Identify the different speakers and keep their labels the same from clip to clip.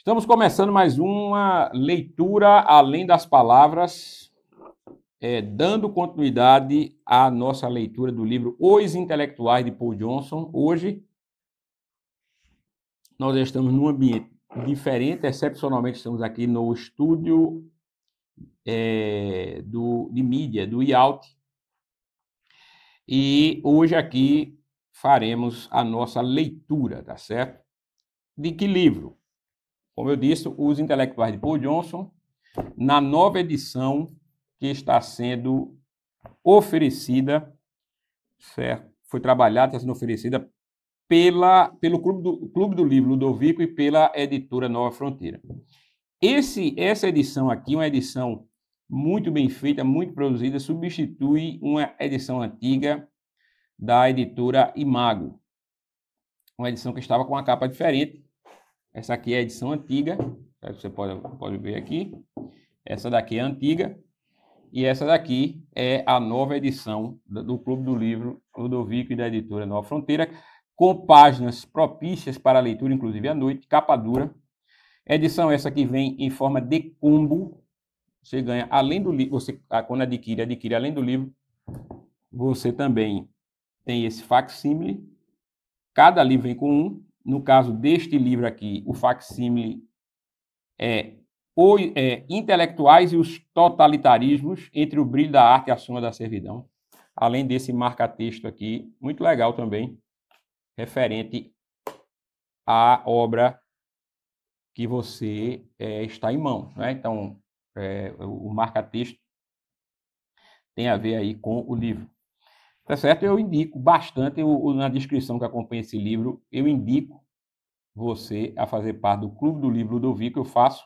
Speaker 1: Estamos começando mais uma leitura além das palavras, dando continuidade à nossa leitura do livro Os Intelectuais de Paul Johnson. Hoje, nós estamos num ambiente diferente, excepcionalmente estamos aqui no estúdio de mídia, do IALT, e hoje aqui faremos a nossa leitura, tá certo? De que livro? Como eu disse, Os Intelectuais de Paul Johnson, na nova edição que está sendo oferecida, certo? Foi trabalhada, está sendo oferecida pelo Clube do Livro Ludovico e pela editora Nova Fronteira. Essa edição aqui, uma edição muito bem feita, muito produzida, substitui uma edição antiga da editora Imago. Uma edição que estava com uma capa diferente. Essa aqui é a edição antiga, você pode ver aqui. Essa daqui é a antiga e essa daqui é a nova edição do Clube do Livro Ludovico e da editora Nova Fronteira, com páginas propícias para a leitura, inclusive à noite, capa dura. Edição essa que vem em forma de combo. Você ganha, além do livro, quando adquire além do livro, você também tem esse facsímile. Cada livro vem com um. No caso deste livro aqui, o facsímile é Intelectuais e os Totalitarismos entre o Brilho da Arte e a Sombra da Servidão. Além desse marca-texto aqui, muito legal também, referente à obra que você está em mão, né? Então, o marca-texto tem a ver aí com o livro. Tá certo? Eu indico bastante, na descrição que acompanha esse livro, eu indico você a fazer parte do Clube do Livro Ludovico. Eu faço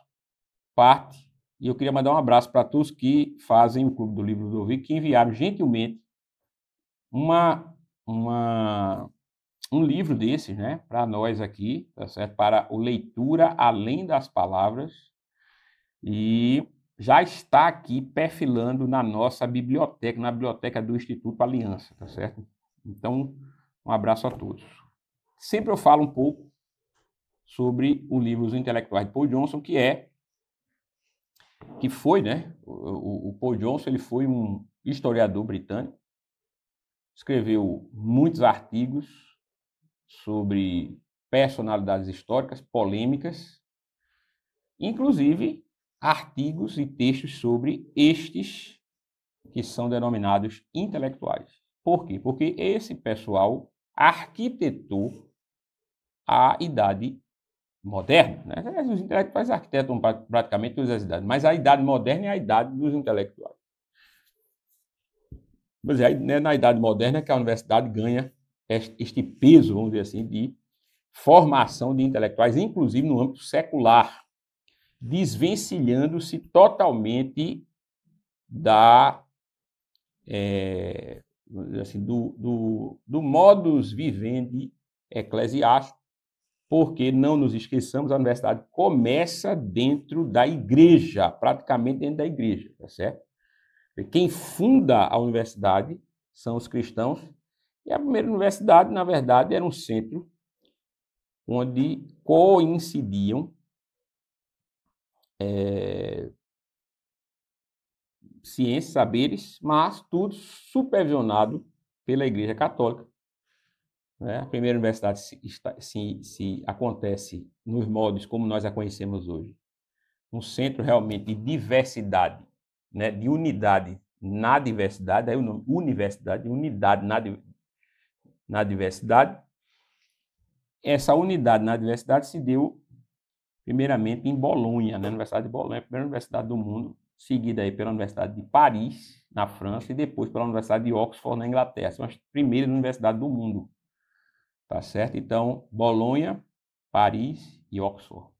Speaker 1: parte, e eu queria mandar um abraço para todos que fazem o Clube do Livro Ludovico, que enviaram gentilmente um livro desses, né, para nós aqui, tá certo? Para o Leitura Além das Palavras, e já está aqui perfilando na nossa biblioteca, na biblioteca do Instituto Aliança, tá certo? Então, um abraço a todos. Sempre eu falo um pouco sobre o livro Os Intelectuais de Paul Johnson, que foi, né? O Paul Johnson, ele foi um historiador britânico, escreveu muitos artigos sobre personalidades históricas, polêmicas, inclusive artigos e textos sobre estes que são denominados intelectuais. Por quê? Porque esse pessoal arquitetou a idade moderna, né? Os intelectuais arquitetam praticamente todas as idades, mas a idade moderna é a idade dos intelectuais. Mas é na idade moderna que a universidade ganha este peso, vamos dizer assim, de formação de intelectuais, inclusive no âmbito secular, desvencilhando-se totalmente do modus vivendi eclesiástico, porque, não nos esqueçamos, a universidade começa dentro da igreja, praticamente dentro da igreja, tá certo? Quem funda a universidade são os cristãos, e a primeira universidade, na verdade, era um centro onde coincidiam ciências, saberes, mas tudo supervisionado pela Igreja Católica. Né? A primeira universidade se acontece nos moldes como nós a conhecemos hoje. Um centro realmente de diversidade, né? De unidade na diversidade, aí o nome universidade, unidade na diversidade. Essa unidade na diversidade se deu primeiramente em Bolonha, na Universidade de Bolonha, a primeira universidade do mundo, seguida aí pela Universidade de Paris, na França, e depois pela Universidade de Oxford, na Inglaterra. São as primeiras universidades do mundo. Tá certo? Então, Bolonha, Paris e Oxford.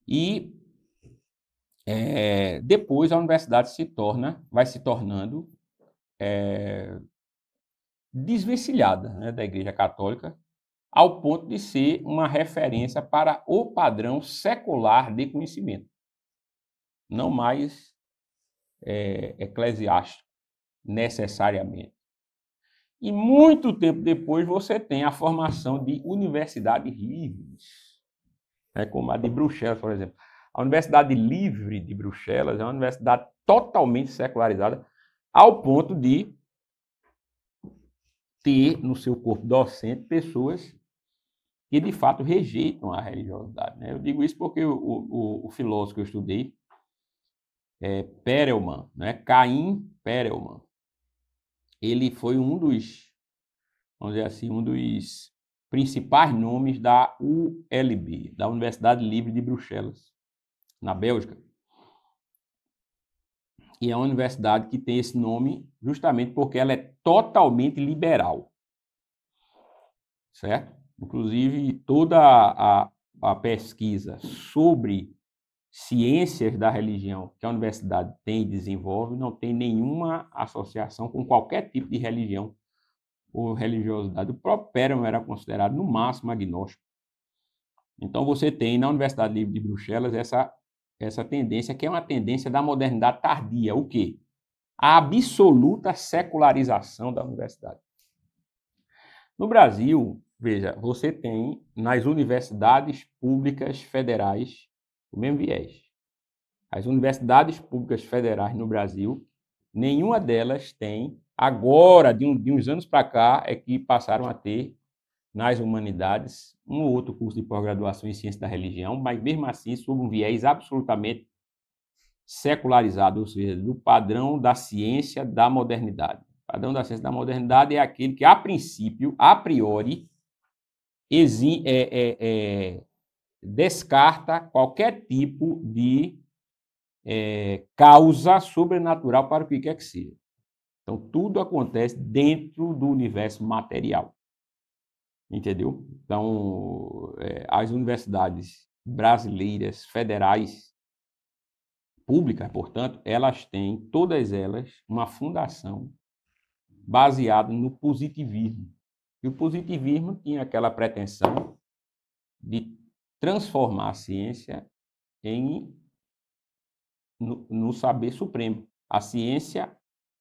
Speaker 1: E depois a universidade vai se tornando desvencilhada, né, da Igreja Católica, ao ponto de ser uma referência para o padrão secular de conhecimento, não mais eclesiástico, necessariamente. E muito tempo depois você tem a formação de universidades livres. como a de Bruxelas, por exemplo. A Universidade Livre de Bruxelas é uma universidade totalmente secularizada, ao ponto de ter no seu corpo docente pessoas que, de fato, rejeitam a religiosidade. Né? Eu digo isso porque o filósofo que eu estudei, Perelman, né? Caim Perelman, ele foi um dos, vamos dizer assim, um dos principais nomes da ULB, da Universidade Livre de Bruxelas, na Bélgica. E é uma universidade que tem esse nome justamente porque ela é totalmente liberal, certo? Inclusive, toda a pesquisa sobre ciências da religião que a universidade tem e desenvolve não tem nenhuma associação com qualquer tipo de religião ou religiosidade. O próprio Perelman era considerado, no máximo, agnóstico. Então, você tem na Universidade Livre de Bruxelas essa tendência, que é uma tendência da modernidade tardia. O quê? A absoluta secularização da universidade. No Brasil, veja, você tem nas universidades públicas federais o mesmo viés. As universidades públicas federais no Brasil, nenhuma delas tem, agora, de uns anos para cá, é que passaram a ter, nas humanidades, um ou outro curso de pós-graduação em ciência da religião, mas mesmo assim, sob um viés absolutamente secularizado, ou seja, do padrão da ciência da modernidade. O padrão da ciência da modernidade é aquele que, a princípio, a priori, descarta qualquer tipo de causa sobrenatural para o que quer que seja. Então, tudo acontece dentro do universo material. Entendeu? Então, as universidades brasileiras, federais, públicas, portanto, elas têm, todas elas, uma fundação baseada no positivismo. E o positivismo tinha aquela pretensão de transformar a ciência no saber supremo. A ciência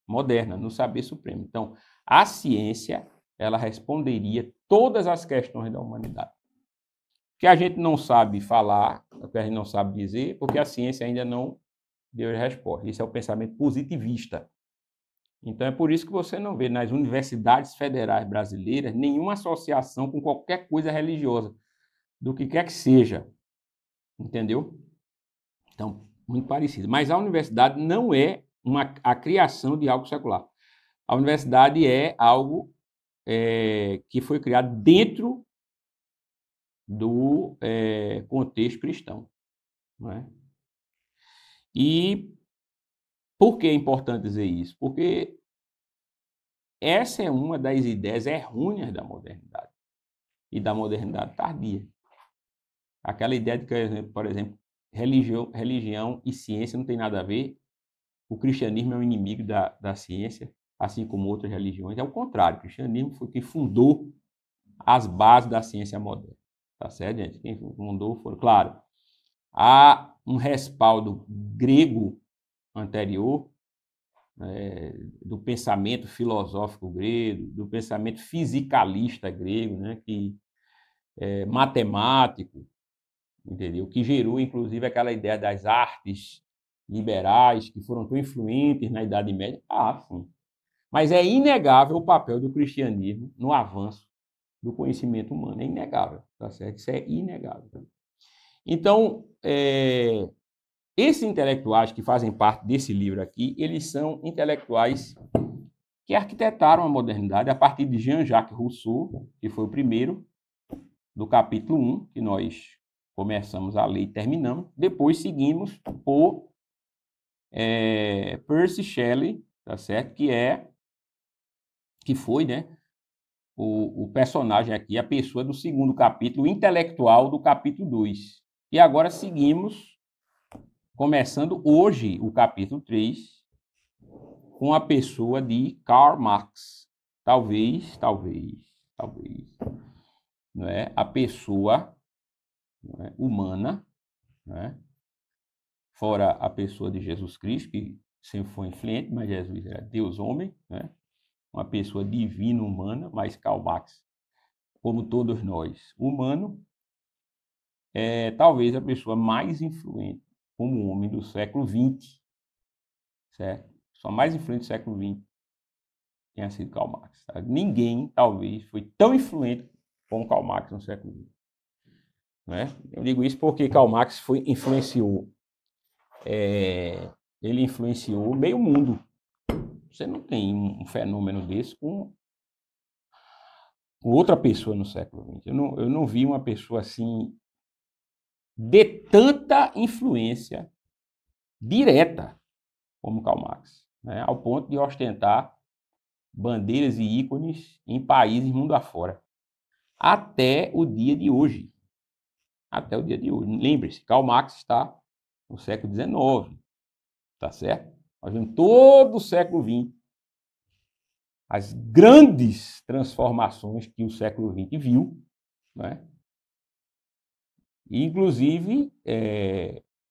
Speaker 1: moderna, no saber supremo. Então, a ciência, ela responderia todas as questões da humanidade. Que a gente não sabe falar, que a gente não sabe dizer, porque a ciência ainda não deu resposta. Isso é o pensamento positivista. Então, é por isso que você não vê nas universidades federais brasileiras nenhuma associação com qualquer coisa religiosa, do que quer que seja. Entendeu? Então, muito parecido. Mas a universidade não é a criação de algo secular. A universidade é algo que foi criado dentro do contexto cristão. Não é? E por que é importante dizer isso? Porque essa é uma das ideias errôneas da modernidade e da modernidade tardia. Aquela ideia de que, por exemplo, religião e ciência não tem nada a ver, o cristianismo é um inimigo da ciência, assim como outras religiões. É o contrário, o cristianismo foi quem fundou as bases da ciência moderna. Tá certo, gente? Quem fundou foi, claro, há um respaldo grego anterior, do pensamento filosófico grego, do pensamento fisicalista grego, né, que é matemático, entendeu? Que gerou, inclusive, aquela ideia das artes liberais, que foram tão influentes na Idade Média. Ah, sim. Mas é inegável o papel do cristianismo no avanço do conhecimento humano. É inegável, tá certo? Isso é inegável. Então, esses intelectuais que fazem parte desse livro aqui, eles são intelectuais que arquitetaram a modernidade a partir de Jean-Jacques Rousseau, que foi o primeiro, do capítulo 1, que nós começamos a ler e terminamos. Depois seguimos por Percy Shelley, tá certo? Que foi, né, o personagem aqui, a pessoa do segundo capítulo, o intelectual do capítulo 2. E agora seguimos, começando hoje o capítulo 3, com a pessoa de Karl Marx. Talvez, não é? A pessoa, não é, humana, não é? Fora a pessoa de Jesus Cristo, que sempre foi influente, mas Jesus era Deus-homem, né? Uma pessoa divina, humana, mas Karl Marx, como todos nós, humano, é talvez a pessoa mais influente como homem do século XX, certo? A pessoa mais influente do século XX tenha sido Karl Marx. Tá? Ninguém, talvez, foi tão influente como Karl Marx no século XX. Né? Eu digo isso porque Karl Marx ele influenciou meio mundo. Você não tem um fenômeno desse com outra pessoa no século XX. Eu não vi uma pessoa assim de tanta influência direta como Karl Marx, né? Ao ponto de ostentar bandeiras e ícones em países mundo afora. Até o dia de hoje. Até o dia de hoje. Lembre-se, Karl Marx está no século XIX, tá certo? Nós vemos todo o século XX, as grandes transformações que o século XX viu, né? E, inclusive,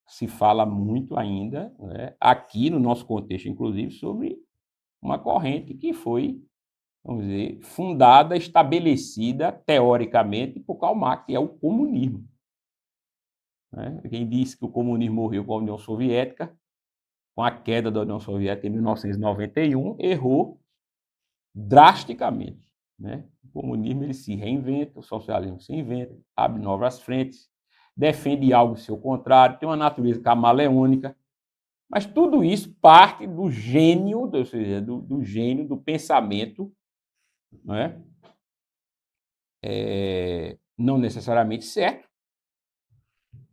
Speaker 1: se fala muito ainda, né, aqui no nosso contexto, inclusive, sobre uma corrente que foi, vamos dizer, fundada, estabelecida, teoricamente, por Karl Marx, que é o comunismo. Né? Quem disse que o comunismo morreu com a União Soviética, com a queda da União Soviética em 1991, errou drasticamente. Né? O comunismo ele se reinventa, o socialismo se inventa, abre novas frentes, defende algo seu contrário, tem uma natureza camaleônica, mas tudo isso parte do gênio, ou seja, do gênio, do pensamento, não é? Não necessariamente certo,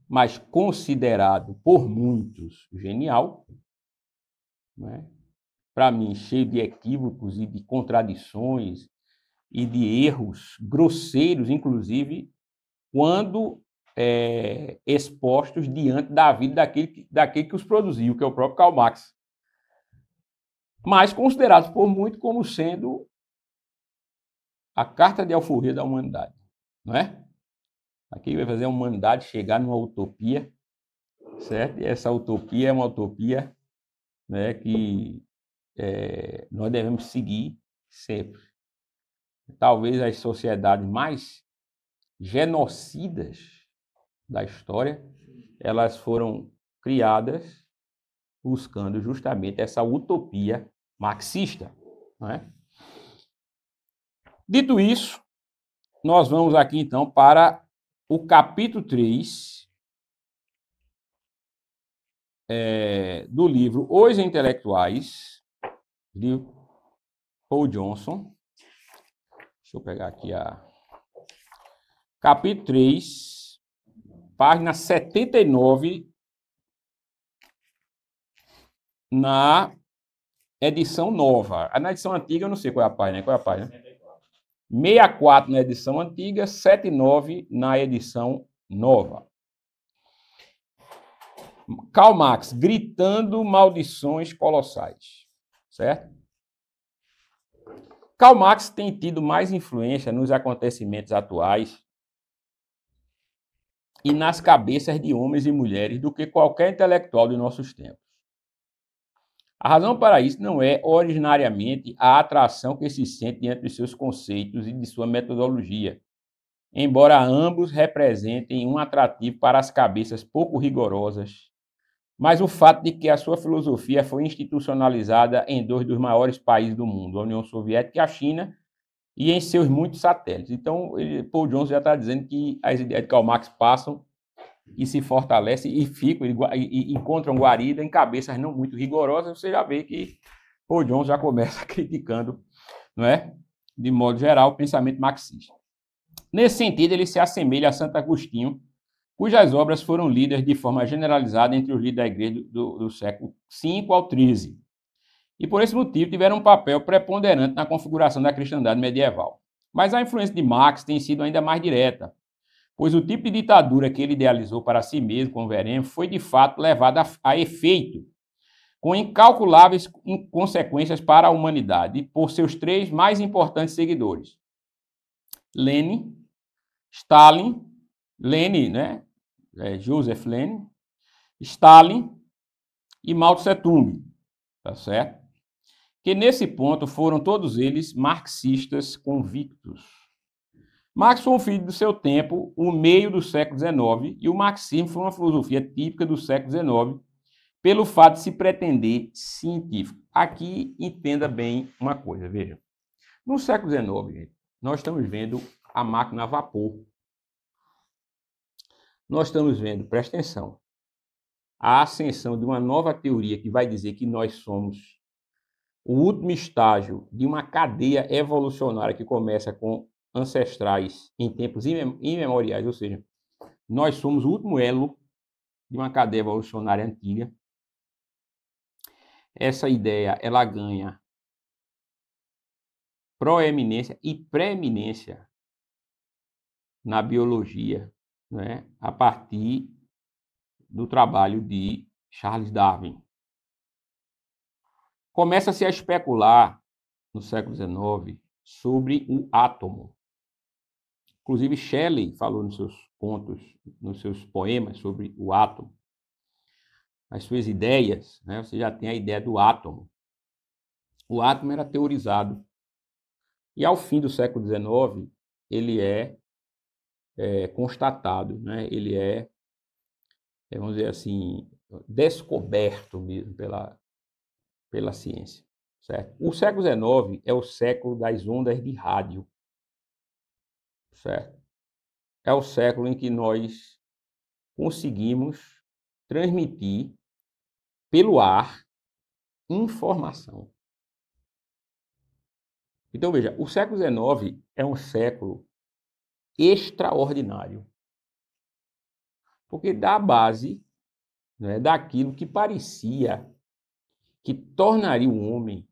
Speaker 1: mas considerado por muitos genial, né? Para mim, cheio de equívocos e de contradições e de erros grosseiros, inclusive, quando expostos diante da vida daquele que os produziu, que é o próprio Karl Marx. Mas considerados por muitos como sendo a carta de alforria da humanidade, não é? Aqui vai fazer a humanidade chegar numa utopia, certo? E essa utopia é uma utopia, né, que nós devemos seguir sempre. Talvez as sociedades mais genocidas da história, elas foram criadas buscando justamente essa utopia marxista. Não é? Dito isso, nós vamos aqui então para o capítulo 3 do livro Os Intelectuais, de Paul Johnson. Deixa eu pegar aqui capítulo 3, página 79, na edição nova. Na edição antiga eu não sei qual é a página. Qual é a página? 64 na edição antiga, 79 na edição nova. Karl Marx, gritando maldições colossais. Certo? Karl Marx tem tido mais influência nos acontecimentos atuais e nas cabeças de homens e mulheres do que qualquer intelectual de nossos tempos. A razão para isso não é originariamente a atração que se sente diante de seus conceitos e de sua metodologia, embora ambos representem um atrativo para as cabeças pouco rigorosas, mas o fato de que a sua filosofia foi institucionalizada em dois dos maiores países do mundo, a União Soviética e a China, e em seus muitos satélites. Então, Paul Johnson já está dizendo que as ideias de Karl Marx passam e se fortalecem e ficam, e encontram guarida em cabeças não muito rigorosas. Você já vê que Paul Johnson já começa criticando, não é? De modo geral, o pensamento marxista. Nesse sentido, ele se assemelha a Santo Agostinho, cujas obras foram lidas de forma generalizada entre os líderes da igreja do século V ao XIII. E, por esse motivo, tiveram um papel preponderante na configuração da cristandade medieval. Mas a influência de Marx tem sido ainda mais direta, pois o tipo de ditadura que ele idealizou para si mesmo, como veremos, foi de fato levado a efeito, com incalculáveis consequências para a humanidade, por seus três mais importantes seguidores: Lenin, Stalin, Lenin, né? Joseph Lenin, Stalin e Mao Tse-tung, tá certo? Que nesse ponto foram todos eles marxistas convictos. Marx foi um filho do seu tempo, o meio do século XIX, e o marxismo foi uma filosofia típica do século XIX, pelo fato de se pretender científico. Aqui, entenda bem uma coisa, veja. No século XIX, gente, nós estamos vendo a máquina a vapor. Nós estamos vendo, presta atenção, a ascensão de uma nova teoria que vai dizer que nós somos o último estágio de uma cadeia evolucionária que começa com ancestrais em tempos imemoriais, ou seja, nós somos o último elo de uma cadeia evolucionária antiga. Essa ideia, ela ganha proeminência e preeminência na biologia, né, a partir do trabalho de Charles Darwin. Começa-se a especular, no século XIX, sobre o átomo. Inclusive, Shelley falou nos seus contos, nos seus poemas sobre o átomo. As suas ideias, né, você já tem a ideia do átomo. O átomo era teorizado. E, ao fim do século XIX, ele é constatado, né? Ele vamos dizer assim, descoberto mesmo pela ciência. Certo? O século XIX é o século das ondas de rádio. Certo? É o século em que nós conseguimos transmitir pelo ar informação. Então, veja, o século XIX é um século extraordinário, porque dá a base, né, daquilo que parecia que tornaria o homem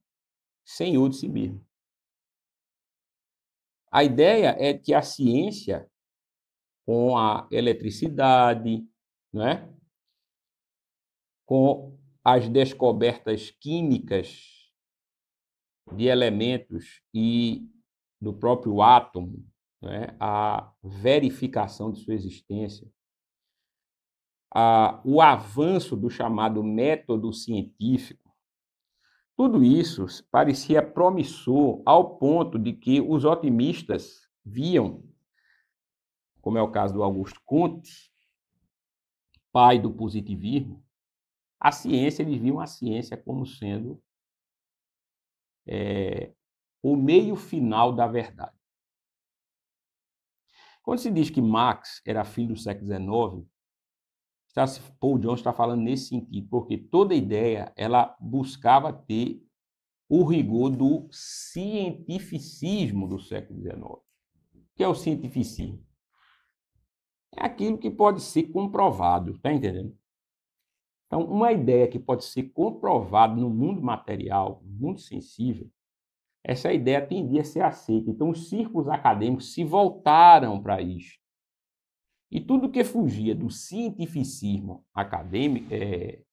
Speaker 1: senhor de si mesmo. A ideia é que a ciência, com a eletricidade, né, com as descobertas químicas de elementos e do próprio átomo, né, a verificação de sua existência, o avanço do chamado método científico, tudo isso parecia promissor ao ponto de que os otimistas viam, como é o caso do Auguste Comte, pai do positivismo, a ciência, eles viam a ciência como sendo o meio final da verdade. Quando se diz que Marx era filho do século XIX, Paul Johnson está falando nesse sentido, porque toda ideia ela buscava ter o rigor do cientificismo do século XIX. O que é o cientificismo? É aquilo que pode ser comprovado, está entendendo? Então, uma ideia que pode ser comprovada no mundo material, no mundo sensível, essa ideia tendia a ser aceita. Então, os círculos acadêmicos se voltaram para isso. E tudo que fugia do cientificismo acadêmico,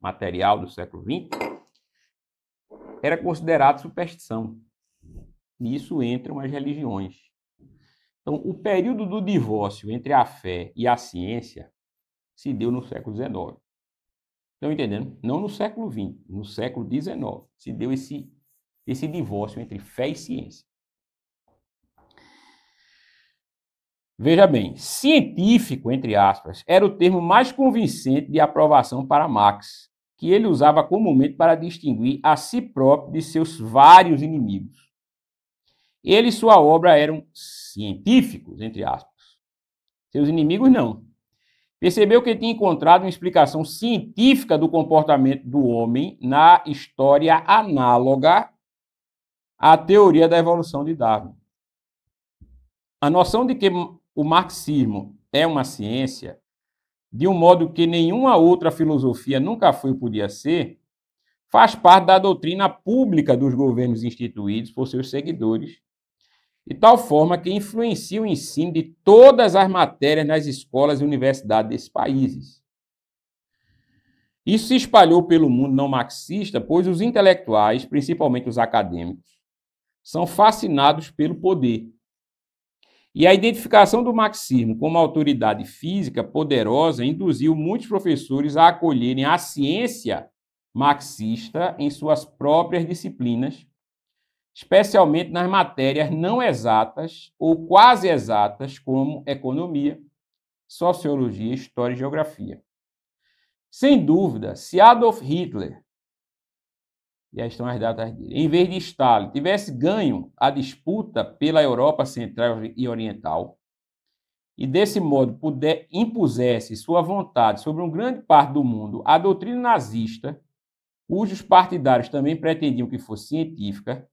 Speaker 1: material do século XX, era considerado superstição. E isso entram as religiões. Então, o período do divórcio entre a fé e a ciência se deu no século XIX. Estão entendendo? Não no século XX, no século XIX se deu esse divórcio entre fé e ciência. Veja bem, científico, entre aspas, era o termo mais convincente de aprovação para Marx, que ele usava comumente para distinguir a si próprio de seus vários inimigos. Ele e sua obra eram científicos, entre aspas. Seus inimigos não. Percebeu que tinha encontrado uma explicação científica do comportamento do homem na história análoga à teoria da evolução de Darwin. A noção de que o marxismo é uma ciência, de um modo que nenhuma outra filosofia nunca foi ou podia ser, faz parte da doutrina pública dos governos instituídos por seus seguidores, de tal forma que influencia o ensino de todas as matérias nas escolas e universidades desses países. Isso se espalhou pelo mundo não marxista, pois os intelectuais, principalmente os acadêmicos, são fascinados pelo poder. E a identificação do marxismo como autoridade física poderosa induziu muitos professores a acolherem a ciência marxista em suas próprias disciplinas, especialmente nas matérias não exatas ou quase exatas, como economia, sociologia, história e geografia. Sem dúvida, se Adolf Hitler, e aí estão as datas dele, em vez de Stalin, tivesse ganho a disputa pela Europa Central e Oriental, e desse modo impusesse sua vontade sobre uma grande parte do mundo, a doutrina nazista, cujos partidários também pretendiam que fosse científica,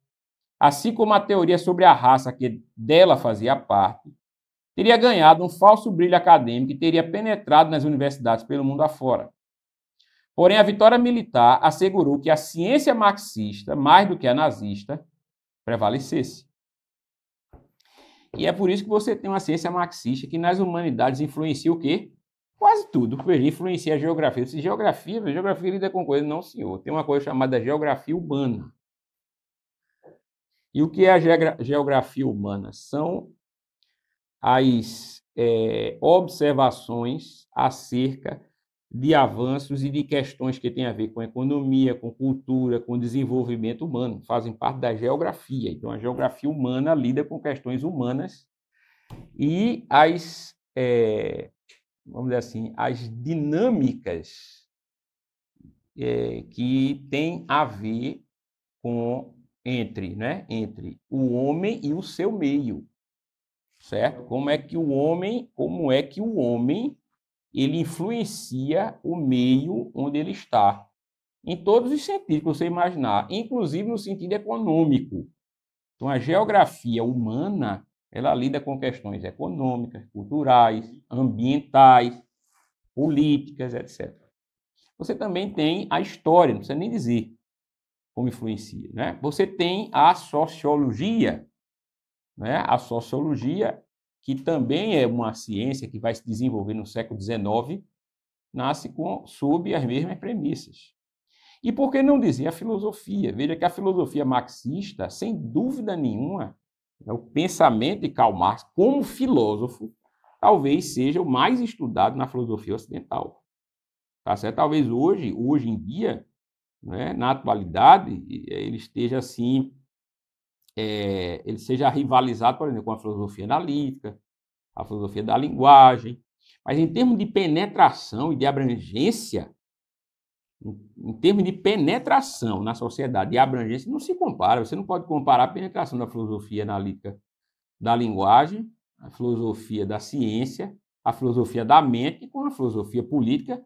Speaker 1: assim como a teoria sobre a raça que dela fazia parte, teria ganhado um falso brilho acadêmico e teria penetrado nas universidades pelo mundo afora. Porém, a vitória militar assegurou que a ciência marxista, mais do que a nazista, prevalecesse. E é por isso que você tem uma ciência marxista que nas humanidades influencia o quê? Quase tudo. Veja, influencia a geografia. Se geografia lida com coisa, não, senhor. Tem uma coisa chamada geografia humana. E o que é a geografia humana? São as observações acerca de avanços e de questões que têm a ver com economia, com cultura, com desenvolvimento humano, fazem parte da geografia. Então, a geografia humana lida com questões humanas e vamos dizer assim, as dinâmicas que têm a ver com entre o homem e o seu meio, certo? Como é que o homem ele influencia o meio onde ele está, em todos os sentidos que você imaginar, inclusive no sentido econômico. Então, a geografia humana, ela lida com questões econômicas, culturais, ambientais, políticas, etc. Você também tem a história, não precisa nem dizer como influencia, né? Você tem a sociologia, né? A sociologia, que também é uma ciência que vai se desenvolver no século XIX, nasce sob as mesmas premissas. E por que não dizer a filosofia? Veja que a filosofia marxista, sem dúvida nenhuma, o pensamento de Karl Marx como filósofo, talvez seja o mais estudado na filosofia ocidental. Tá certo? Talvez hoje em dia, né, na atualidade, ele esteja assim, ele seja rivalizado, por exemplo, com a filosofia analítica, a filosofia da linguagem, mas em termos de penetração e de abrangência, em termos de penetração na sociedade e abrangência, não se compara. Você não pode comparar a penetração da filosofia analítica da linguagem, a filosofia da ciência, a filosofia da mente com a filosofia política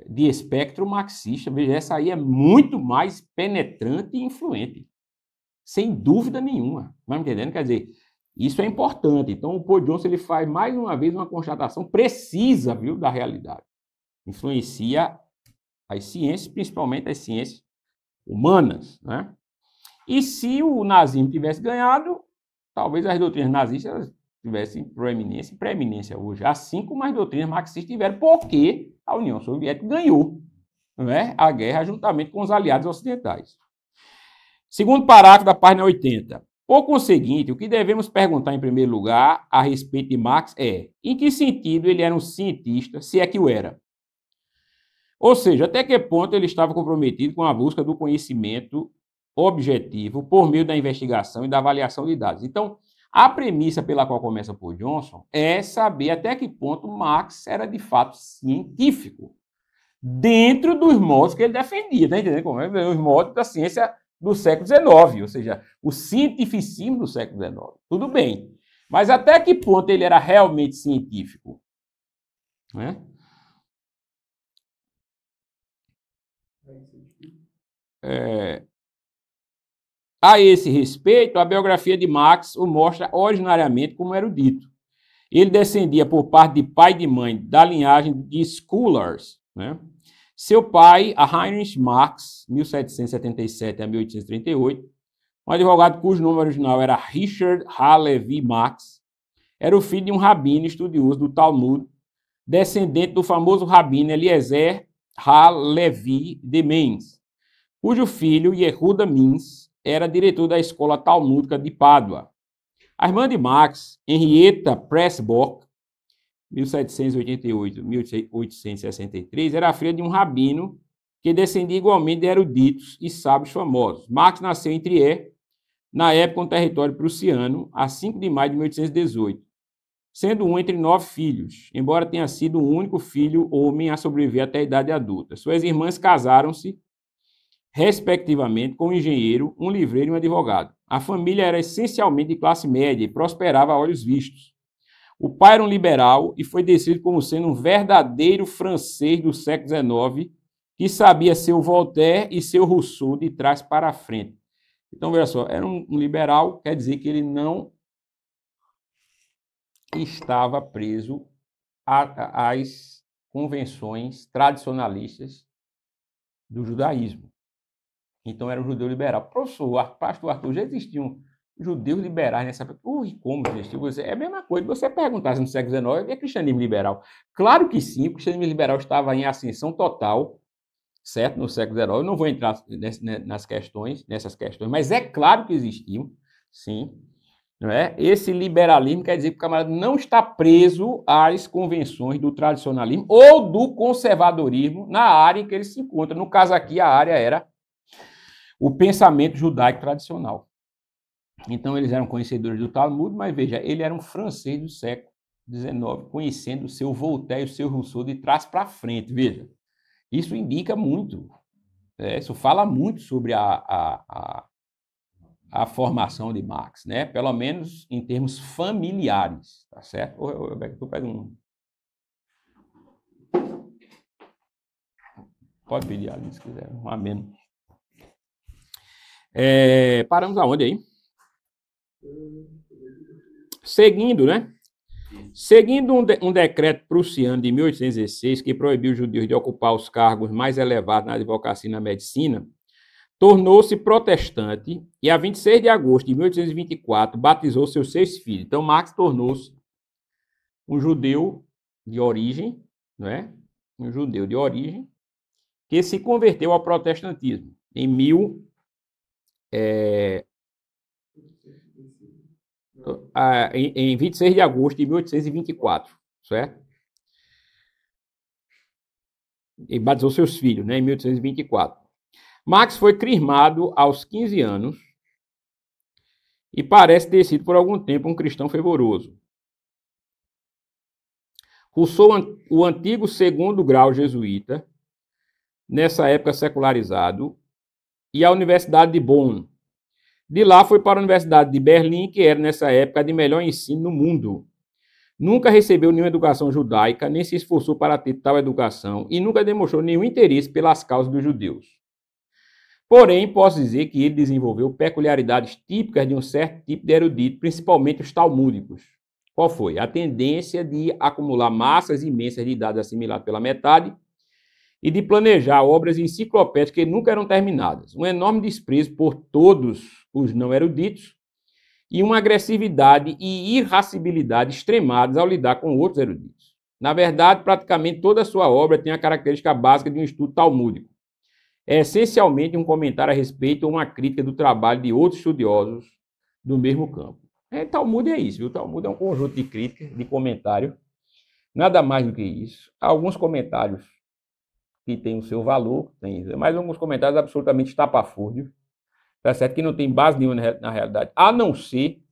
Speaker 1: de espectro marxista. Veja, essa aí é muito mais penetrante e influente, sem dúvida nenhuma. Vai me entendendo? Quer dizer, isso é importante. Então, o Paul Johnson ele faz, mais uma vez, uma constatação precisa, viu, da realidade. Influencia as ciências, principalmente as ciências humanas, né? E se o nazismo tivesse ganhado, talvez as doutrinas nazistas tivessem preeminência hoje, assim como as doutrinas marxistas tiveram, porque a União Soviética ganhou, né, a guerra juntamente com os aliados ocidentais. Segundo parágrafo da página 80. Por conseguinte, o que devemos perguntar em primeiro lugar a respeito de Marx é: em que sentido ele era um cientista, se é que o era? Ou seja, até que ponto ele estava comprometido com a busca do conhecimento objetivo por meio da investigação e da avaliação de dados. Então, a premissa pela qual começa Paul Johnson é saber até que ponto Marx era de fato científico, dentro dos modos que ele defendia, tá entendendo? Como é? Os modos da ciência do século XIX, ou seja, o cientificismo do século XIX. Tudo bem, mas até que ponto ele era realmente científico? Né? A esse respeito, a biografia de Marx o mostra originariamente como erudito. Ele descendia por parte de pai e de mãe da linhagem de scholars, né? Seu pai, Heinrich Marx, 1777 a 1838, um advogado cujo nome original era Richard Halevi Marx, era o filho de um rabino estudioso do Talmud, descendente do famoso rabino Eliezer Halevi de Mainz, cujo filho, Yehuda Mintz, era diretor da escola talmúdica de Pádua. A irmã de Marx, Henrietta Pressburg, 1788-1863, era filha de um rabino que descendia igualmente de eruditos e sábios famosos. Marx nasceu em Trier, na época um território prussiano, a 5 de maio de 1818, sendo um entre 9 filhos, embora tenha sido o único filho homem a sobreviver até a idade adulta. Suas irmãs casaram-se, respectivamente, com um engenheiro, um livreiro e um advogado. A família era essencialmente de classe média e prosperava a olhos vistos. O pai era um liberal e foi descrito como sendo um verdadeiro francês do século XIX, que sabia ser o Voltaire e ser o Rousseau de trás para a frente. Então, veja só, era um liberal, quer dizer que ele não estava preso às convenções tradicionalistas do judaísmo. Então, era um judeu liberal. Pastor Arthur, já existiam judeus liberais nessa época? Como existiu? É a mesma coisa. Você perguntasse no século XIX, é cristianismo liberal? Claro que sim, o cristianismo liberal estava em ascensão total, certo? No século XIX. Eu não vou entrar nessas questões, mas é claro que existiam, sim. Não é? Esse liberalismo quer dizer que o camarada não está preso às convenções do tradicionalismo ou do conservadorismo na área em que ele se encontra. No caso aqui, a área era o pensamento judaico tradicional. Então, eles eram conhecedores do Talmud, mas veja, ele era um francês do século XIX, conhecendo o seu Voltaire e o seu Rousseau de trás para frente. Veja, isso indica muito, isso fala muito sobre a formação de Marx, né? Pelo menos em termos familiares, tá certo? Ou tu pega um... Pode pedir ali, se quiser, um ameno. Paramos aonde aí? Seguindo, né? Seguindo um decreto prussiano de 1816 que proibiu os judeus de ocupar os cargos mais elevados na advocacia e na medicina, tornou-se protestante e, a 26 de agosto de 1824, batizou seus 6 filhos. Então, Marx tornou-se um judeu de origem, não é? Um judeu de origem que se converteu ao protestantismo em 26 de agosto de 1824, certo? E batizou seus filhos, né, em 1824. Marx foi crismado aos 15 anos e parece ter sido por algum tempo um cristão fervoroso. Cursou o antigo segundo grau jesuíta, nessa época secularizado, e a Universidade de Bonn. De lá foi para a Universidade de Berlim, que era, nessa época, a de melhor ensino no mundo. Nunca recebeu nenhuma educação judaica, nem se esforçou para ter tal educação, e nunca demonstrou nenhum interesse pelas causas dos judeus. Porém, posso dizer que ele desenvolveu peculiaridades típicas de um certo tipo de erudito, principalmente os talmúdicos. Qual foi? A tendência de acumular massas imensas de dados assimilados pela metade e de planejar obras enciclopédicas que nunca eram terminadas. Um enorme desprezo por todos os não eruditos e uma agressividade e irascibilidade extremadas ao lidar com outros eruditos. Na verdade, praticamente toda a sua obra tem a característica básica de um estudo talmúdico. É essencialmente um comentário a respeito ou uma crítica do trabalho de outros estudiosos do mesmo campo. Talmud é isso, viu? Talmud é um conjunto de críticas, de comentário, nada mais do que isso. Alguns comentários que têm o seu valor, mas alguns comentários absolutamente estapafúrdios, tá certo? Que não tem base nenhuma na realidade, a não ser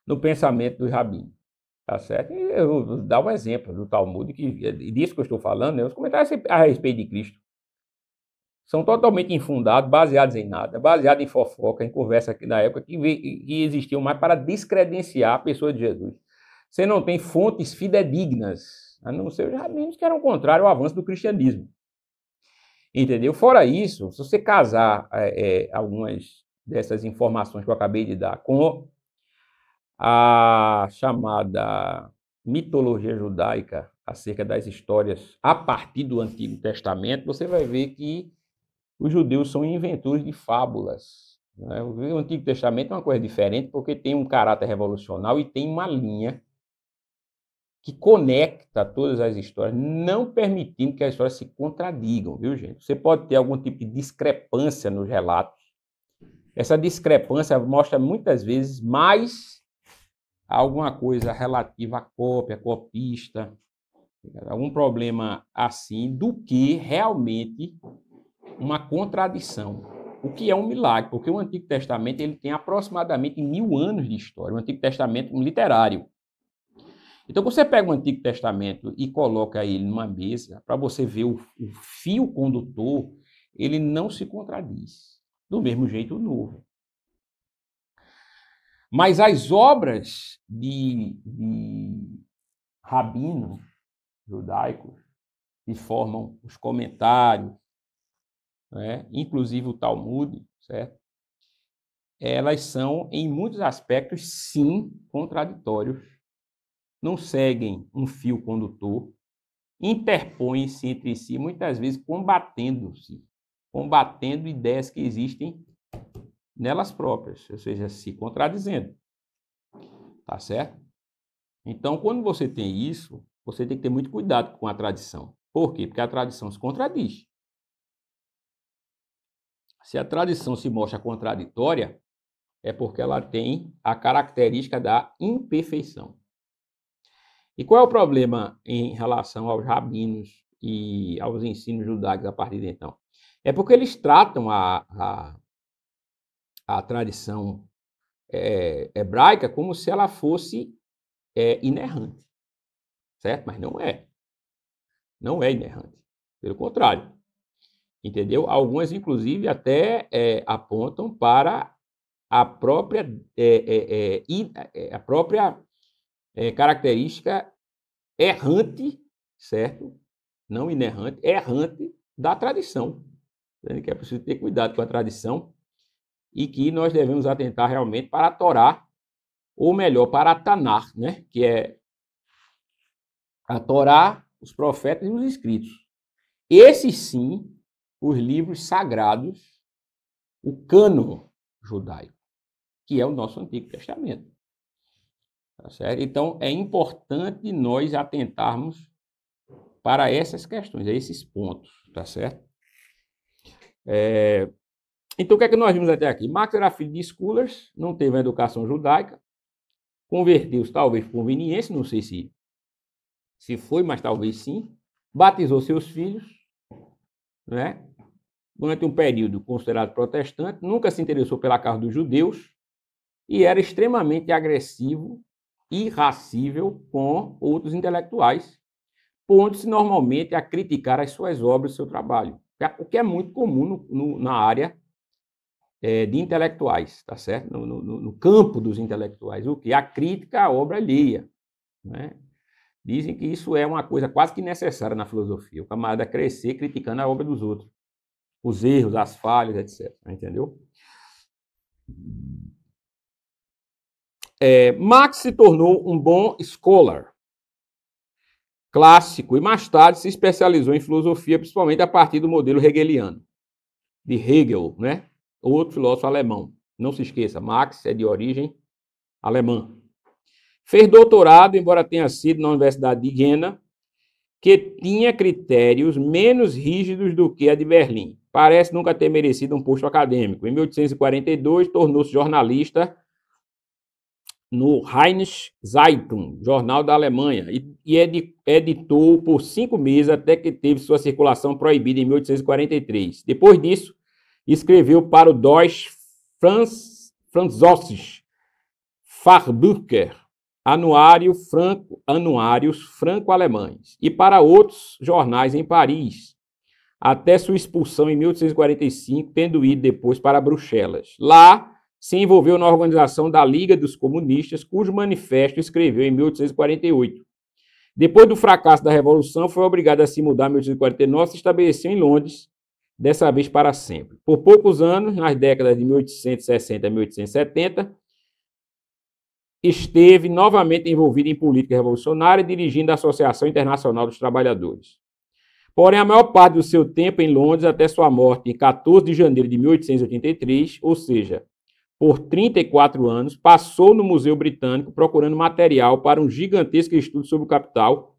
Speaker 1: no pensamento dos rabinos, tá certo? E eu vou dar um exemplo do Talmud, disso que eu estou falando, né? Os comentários a respeito de Cristo são totalmente infundados, baseados em nada, baseados em fofoca, em conversa aqui na época, que existiam mais para descredenciar a pessoa de Jesus. Você não tem fontes fidedignas, a não ser os rabinos que eram contrários ao avanço do cristianismo. Entendeu? Fora isso, se você casar algumas dessas informações que eu acabei de dar com a chamada mitologia judaica acerca das histórias a partir do Antigo Testamento, você vai ver que os judeus são inventores de fábulas. Né? O Antigo Testamento é uma coisa diferente porque tem um caráter revolucionário e tem uma linha que conecta todas as histórias, não permitindo que as histórias se contradigam, viu, gente? Você pode ter algum tipo de discrepância nos relatos. Essa discrepância mostra muitas vezes mais alguma coisa relativa à cópia, copista, algum problema assim, do que realmente uma contradição. o que é um milagre, porque o Antigo Testamento ele tem aproximadamente 1000 anos de história, o Antigo Testamento literário. Então, você pega o Antigo Testamento e coloca ele numa mesa, para você ver o fio condutor, ele não se contradiz. Do mesmo jeito o Novo. Mas as obras de rabinos judaicos, que formam os comentários, né, inclusive o Talmud, certo? Elas são, em muitos aspectos, sim, contraditórios, não seguem um fio condutor, interpõem-se entre si, muitas vezes combatendo-se, combatendo ideias que existem nelas próprias, ou seja, se contradizendo. Tá certo? Então, quando você tem isso, você tem que ter muito cuidado com a tradição. Por quê? Porque a tradição se contradiz. Se a tradição se mostra contraditória, é porque ela tem a característica da imperfeição. E qual é o problema em relação aos rabinos e aos ensinos judaicos a partir de então? É porque eles tratam a tradição hebraica como se ela fosse inerrante, certo? Mas não é. Não é inerrante. Pelo contrário. Entendeu? Algumas, inclusive, até apontam para a própria, característica errante, certo? Não inerrante, errante da tradição. Que é preciso ter cuidado com a tradição e que nós devemos atentar realmente para a Torá, ou melhor, para a Tanar, né? Que é a Torá, os profetas e os escritos. Esses sim, os livros sagrados, o cânon judaico, que é o nosso Antigo Testamento. Tá certo? Então, é importante nós atentarmos para essas questões, a esses pontos, tá certo? Então, o que é que nós vimos até aqui? Marx era filho de scholars, não teve uma educação judaica, converteu-se talvez por conveniência, não sei se foi, mas talvez sim, batizou seus filhos, né? Durante um período considerado protestante, nunca se interessou pela causa dos judeus e era extremamente agressivo e irracível com outros intelectuais, pondo-se normalmente a criticar as suas obras e seu trabalho, o que é muito comum na área de intelectuais, tá certo? No campo dos intelectuais, o que? A crítica à obra alheia, né? Dizem que isso é uma coisa quase que necessária na filosofia, o camarada crescer criticando a obra dos outros, os erros, as falhas, etc. Entendeu? Marx se tornou um bom scholar, clássico, e mais tarde se especializou em filosofia, principalmente a partir do modelo hegeliano, de Hegel, né? Outro filósofo alemão. Não se esqueça, Marx é de origem alemã. Fez doutorado, embora tenha sido na Universidade de Jena, que tinha critérios menos rígidos do que a de Berlim. Parece nunca ter merecido um posto acadêmico. Em 1842, tornou-se jornalista no Rheinische Zeitung, jornal da Alemanha, e editou por 5 meses até que teve sua circulação proibida em 1843. Depois disso, escreveu para o Deutsche Französische Fachbücher, anuários franco-alemães, e para outros jornais em Paris, até sua expulsão em 1845, tendo ido depois para Bruxelas. Lá, se envolveu na organização da Liga dos Comunistas, cujo manifesto escreveu em 1848. Depois do fracasso da Revolução, foi obrigado a se mudar em 1849 e se estabeleceu em Londres, dessa vez para sempre. Por poucos anos, nas décadas de 1860 a 1870, esteve novamente envolvido em política revolucionária, dirigindo a Associação Internacional dos Trabalhadores. Porém, a maior parte do seu tempo em Londres, até sua morte em 14 de janeiro de 1883, ou seja, por 34 anos, passou no Museu Britânico procurando material para um gigantesco estudo sobre o capital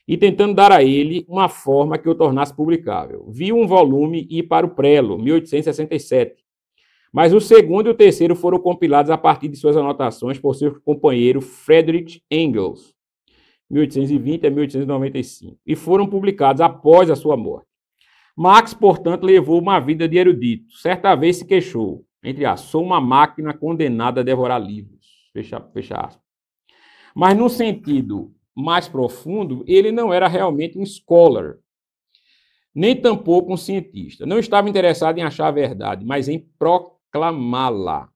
Speaker 1: e tentando dar a ele uma forma que o tornasse publicável. Viu um volume ir para o Prelo, 1867, mas o segundo e o terceiro foram compilados a partir de suas anotações por seu companheiro Friedrich Engels, 1820 a 1895, e foram publicados após a sua morte. Marx, portanto, levou uma vida de erudito. Certa vez se queixou, entre aspas, sou uma máquina condenada a devorar livros. Fecha aspas. Mas, no sentido mais profundo, ele não era realmente um scholar, nem tampouco um cientista. Não estava interessado em achar a verdade, mas em proclamá-la.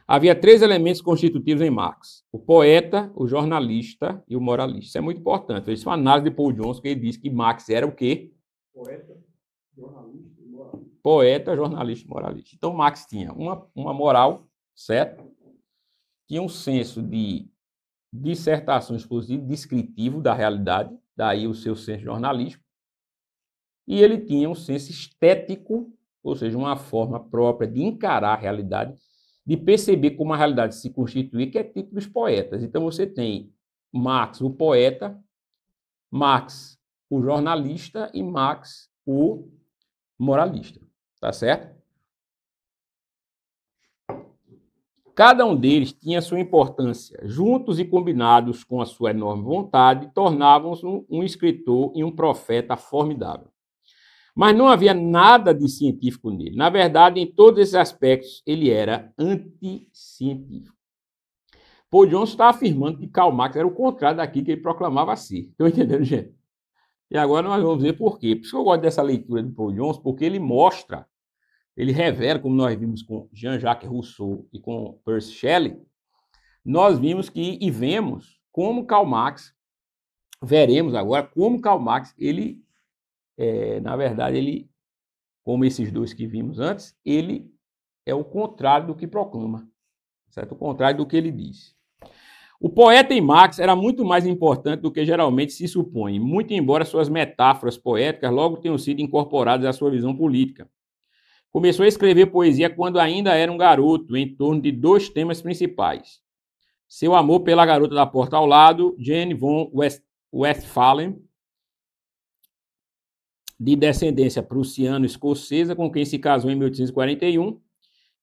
Speaker 1: Havia 3 elementos constitutivos em Marx: o poeta, o jornalista e o moralista. Isso é muito importante. Isso é uma análise de Paul Johnson, que ele disse que Marx era o quê? Poeta, jornalista e moralista. Poeta, jornalista e moralista. Então, Marx tinha uma moral, certo? Tinha um senso de dissertação expositiva, descritivo da realidade, daí o seu senso jornalístico. E ele tinha um senso estético, ou seja, uma forma própria de encarar a realidade, de perceber como a realidade se constitui, que é tipo dos poetas. Então, você tem Marx, o poeta, Marx, o jornalista, e Marx, o moralista. Tá certo? Cada um deles tinha sua importância. Juntos e combinados com a sua enorme vontade, tornavam-se um escritor e um profeta formidável. Mas não havia nada de científico nele. Na verdade, em todos esses aspectos, ele era anticientífico. Paul Johnson está afirmando que Karl Marx era o contrário daquilo que ele proclamava ser. Estão entendendo, gente? E agora nós vamos ver por quê. Por isso que eu gosto dessa leitura de Paul Johnson, porque ele mostra, ele revela, como nós vimos com Jean-Jacques Rousseau e com Percy Shelley, nós vimos que e vemos como Karl Marx, veremos agora como Karl Marx, na verdade, ele, como esses dois que vimos antes, ele é o contrário do que proclama, certo? O contrário do que ele diz. O poeta em Marx era muito mais importante do que geralmente se supõe, muito embora suas metáforas poéticas logo tenham sido incorporadas à sua visão política. Começou a escrever poesia quando ainda era um garoto, em torno de 2 temas principais: seu amor pela garota da porta ao lado, Jane von Westphalen, de descendência prussiano-escocesa, com quem se casou em 1841,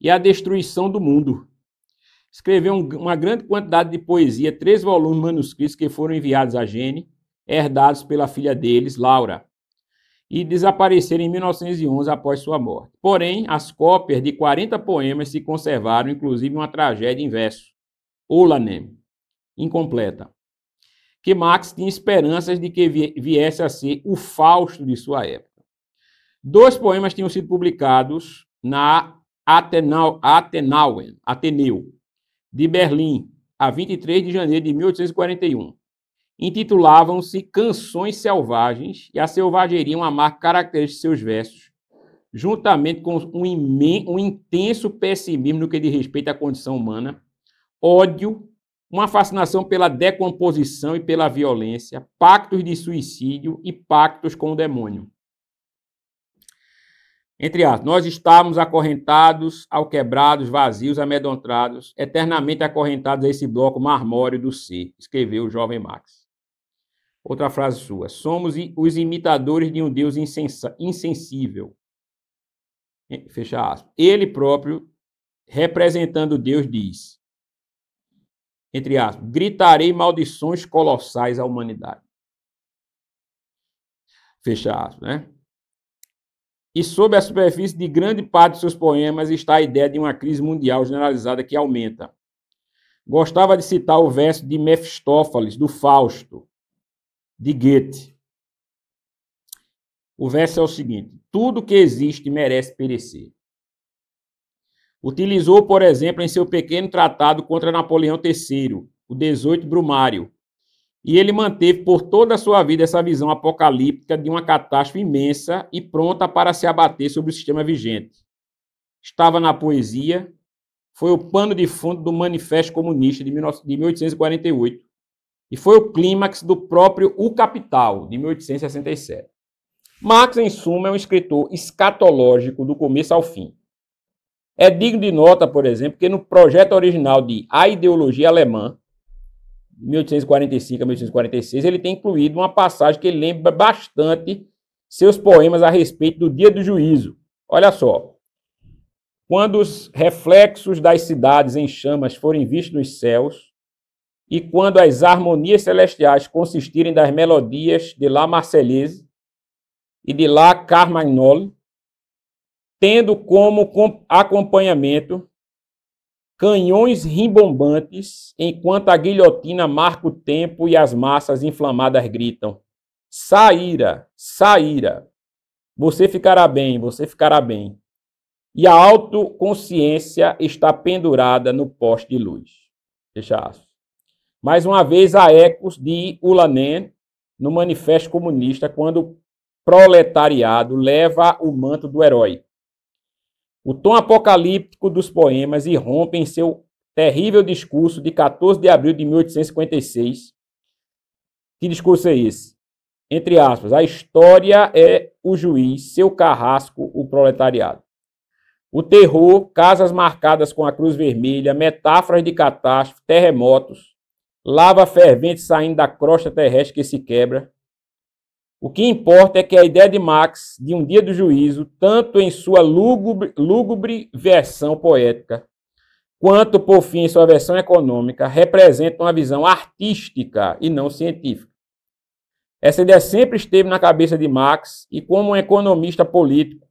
Speaker 1: e a destruição do mundo. Escreveu uma grande quantidade de poesia, 3 volumes manuscritos que foram enviados a Jane, herdados pela filha deles, Laura, e desapareceram em 1911 após sua morte. Porém, as cópias de 40 poemas se conservaram, inclusive uma tragédia em verso, Ulanem, incompleta, que Marx tinha esperanças de que viesse a ser o Fausto de sua época. 2 poemas tinham sido publicados na Ateneu, de Berlim, a 23 de janeiro de 1841. Intitulavam-se Canções Selvagens, e a selvageria é uma marca característica de seus versos, juntamente com um intenso pessimismo no que diz respeito à condição humana, ódio, uma fascinação pela decomposição e pela violência, pactos de suicídio e pactos com o demônio. Entre aspas, nós estávamos acorrentados, alquebrados, vazios, amedrontados, eternamente acorrentados a esse bloco marmóreo do ser, escreveu o jovem Marx. Outra frase sua: somos os imitadores de um Deus insensível. Fecha aspas. Ele próprio, representando Deus, diz, entre aspas, gritarei maldições colossais à humanidade. Fecha aspas, né? E sob a superfície de grande parte de seus poemas está a ideia de uma crise mundial generalizada que aumenta. Gostava de citar o verso de Mefistófeles, do Fausto, de Goethe. O verso é o seguinte: tudo que existe merece perecer. Utilizou, por exemplo, em seu pequeno tratado contra Napoleão III, o 18 Brumário, e ele manteve por toda a sua vida essa visão apocalíptica de uma catástrofe imensa e pronta para se abater sobre o sistema vigente. Estava na poesia, foi o pano de fundo do Manifesto Comunista de 1848 e foi o clímax do próprio O Capital, de 1867. Marx, em suma, é um escritor escatológico do começo ao fim. É digno de nota, por exemplo, que no projeto original de A Ideologia Alemã, 1845 a 1846, ele tem incluído uma passagem que lembra bastante seus poemas a respeito do dia do juízo. Olha só. Quando os reflexos das cidades em chamas forem vistos nos céus, e quando as harmonias celestiais consistirem das melodias de La Marseillaise, e de lá Carmagnole, tendo como acompanhamento canhões rimbombantes, enquanto a guilhotina marca o tempo e as massas inflamadas gritam: saíra, saíra, você ficará bem, você ficará bem. E a autoconsciência está pendurada no poste de luz. Fecha aspas. Mais uma vez, há ecos de Ulanen no Manifesto Comunista, quando o proletariado leva o manto do herói. O tom apocalíptico dos poemas irrompe em seu terrível discurso de 14 de abril de 1856. Que discurso é esse? Entre aspas, a história é o juiz, seu carrasco, o proletariado. O terror, casas marcadas com a cruz vermelha, metáforas de catástrofe, terremotos, lava fervente saindo da crosta terrestre que se quebra. O que importa é que a ideia de Marx, de um dia do juízo, tanto em sua lúgubre versão poética, quanto, por fim, em sua versão econômica, representa uma visão artística e não científica. Essa ideia sempre esteve na cabeça de Marx e, como um economista político,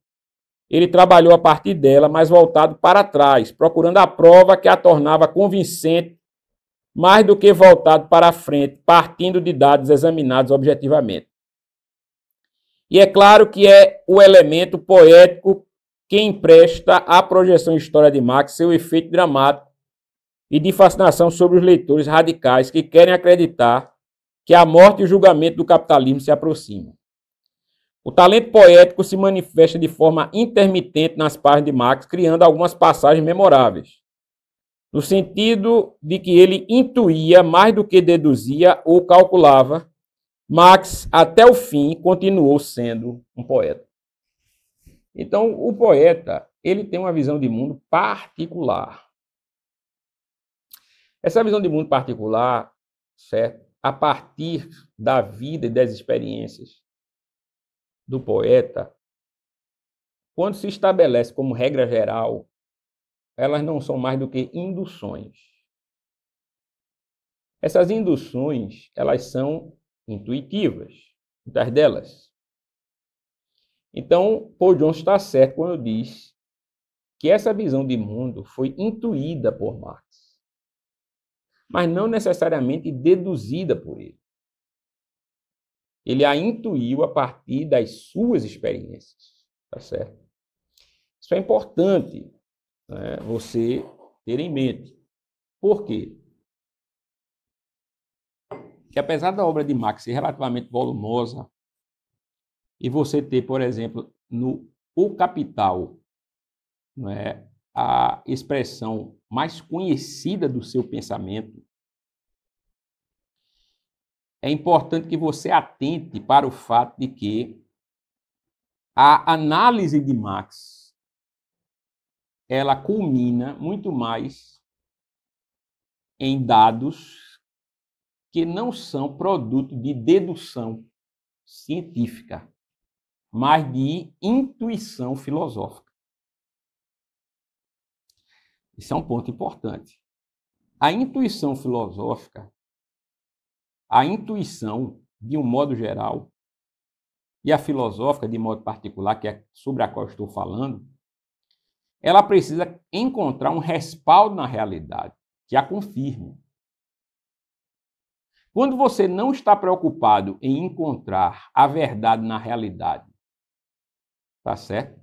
Speaker 1: ele trabalhou a partir dela, mas voltado para trás, procurando a prova que a tornava convincente, mais do que voltado para a frente, partindo de dados examinados objetivamente. E é claro que é o elemento poético que empresta à projeção histórica de Marx seu efeito dramático e de fascinação sobre os leitores radicais que querem acreditar que a morte e o julgamento do capitalismo se aproximam. O talento poético se manifesta de forma intermitente nas páginas de Marx, criando algumas passagens memoráveis, no sentido de que ele intuía mais do que deduzia ou calculava. Marx, até o fim, continuou sendo um poeta. Então, o poeta, ele tem uma visão de mundo particular. Essa visão de mundo particular, certo? A partir da vida e das experiências do poeta, quando se estabelece como regra geral, elas não são mais do que induções. Essas induções, elas são intuitivas, muitas delas. Então, Paul Johnson está certo quando diz que essa visão de mundo foi intuída por Marx, mas não necessariamente deduzida por ele. Ele a intuiu a partir das suas experiências, tá certo? Isso é importante, né, você ter em mente. Por quê? Que apesar da obra de Marx ser relativamente volumosa, e você ter, por exemplo, no O Capital, não é, a expressão mais conhecida do seu pensamento, é importante que você atente para o fato de que a análise de Marx, ela culmina muito mais em dados que não são produto de dedução científica, mas de intuição filosófica. Isso é um ponto importante. A intuição filosófica, a intuição, de um modo geral, e a filosófica, de modo particular, que é sobre a qual estou falando, ela precisa encontrar um respaldo na realidade, que a confirme. Quando você não está preocupado em encontrar a verdade na realidade, tá certo?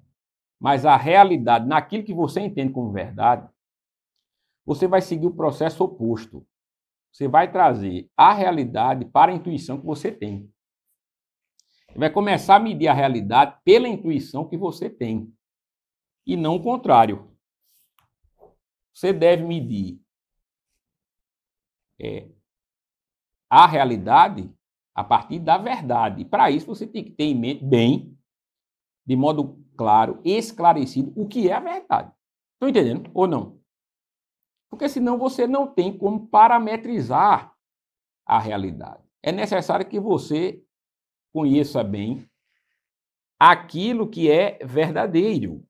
Speaker 1: Mas a realidade naquilo que você entende como verdade, você vai seguir o processo oposto. Você vai trazer a realidade para a intuição que você tem. Você vai começar a medir a realidade pela intuição que você tem. E não o contrário. Você deve medir a realidade a partir da verdade. E para isso você tem que ter em mente bem, de modo claro, esclarecido, o que é a verdade. Estão entendendo ou não? Porque senão você não tem como parametrizar a realidade. É necessário que você conheça bem aquilo que é verdadeiro,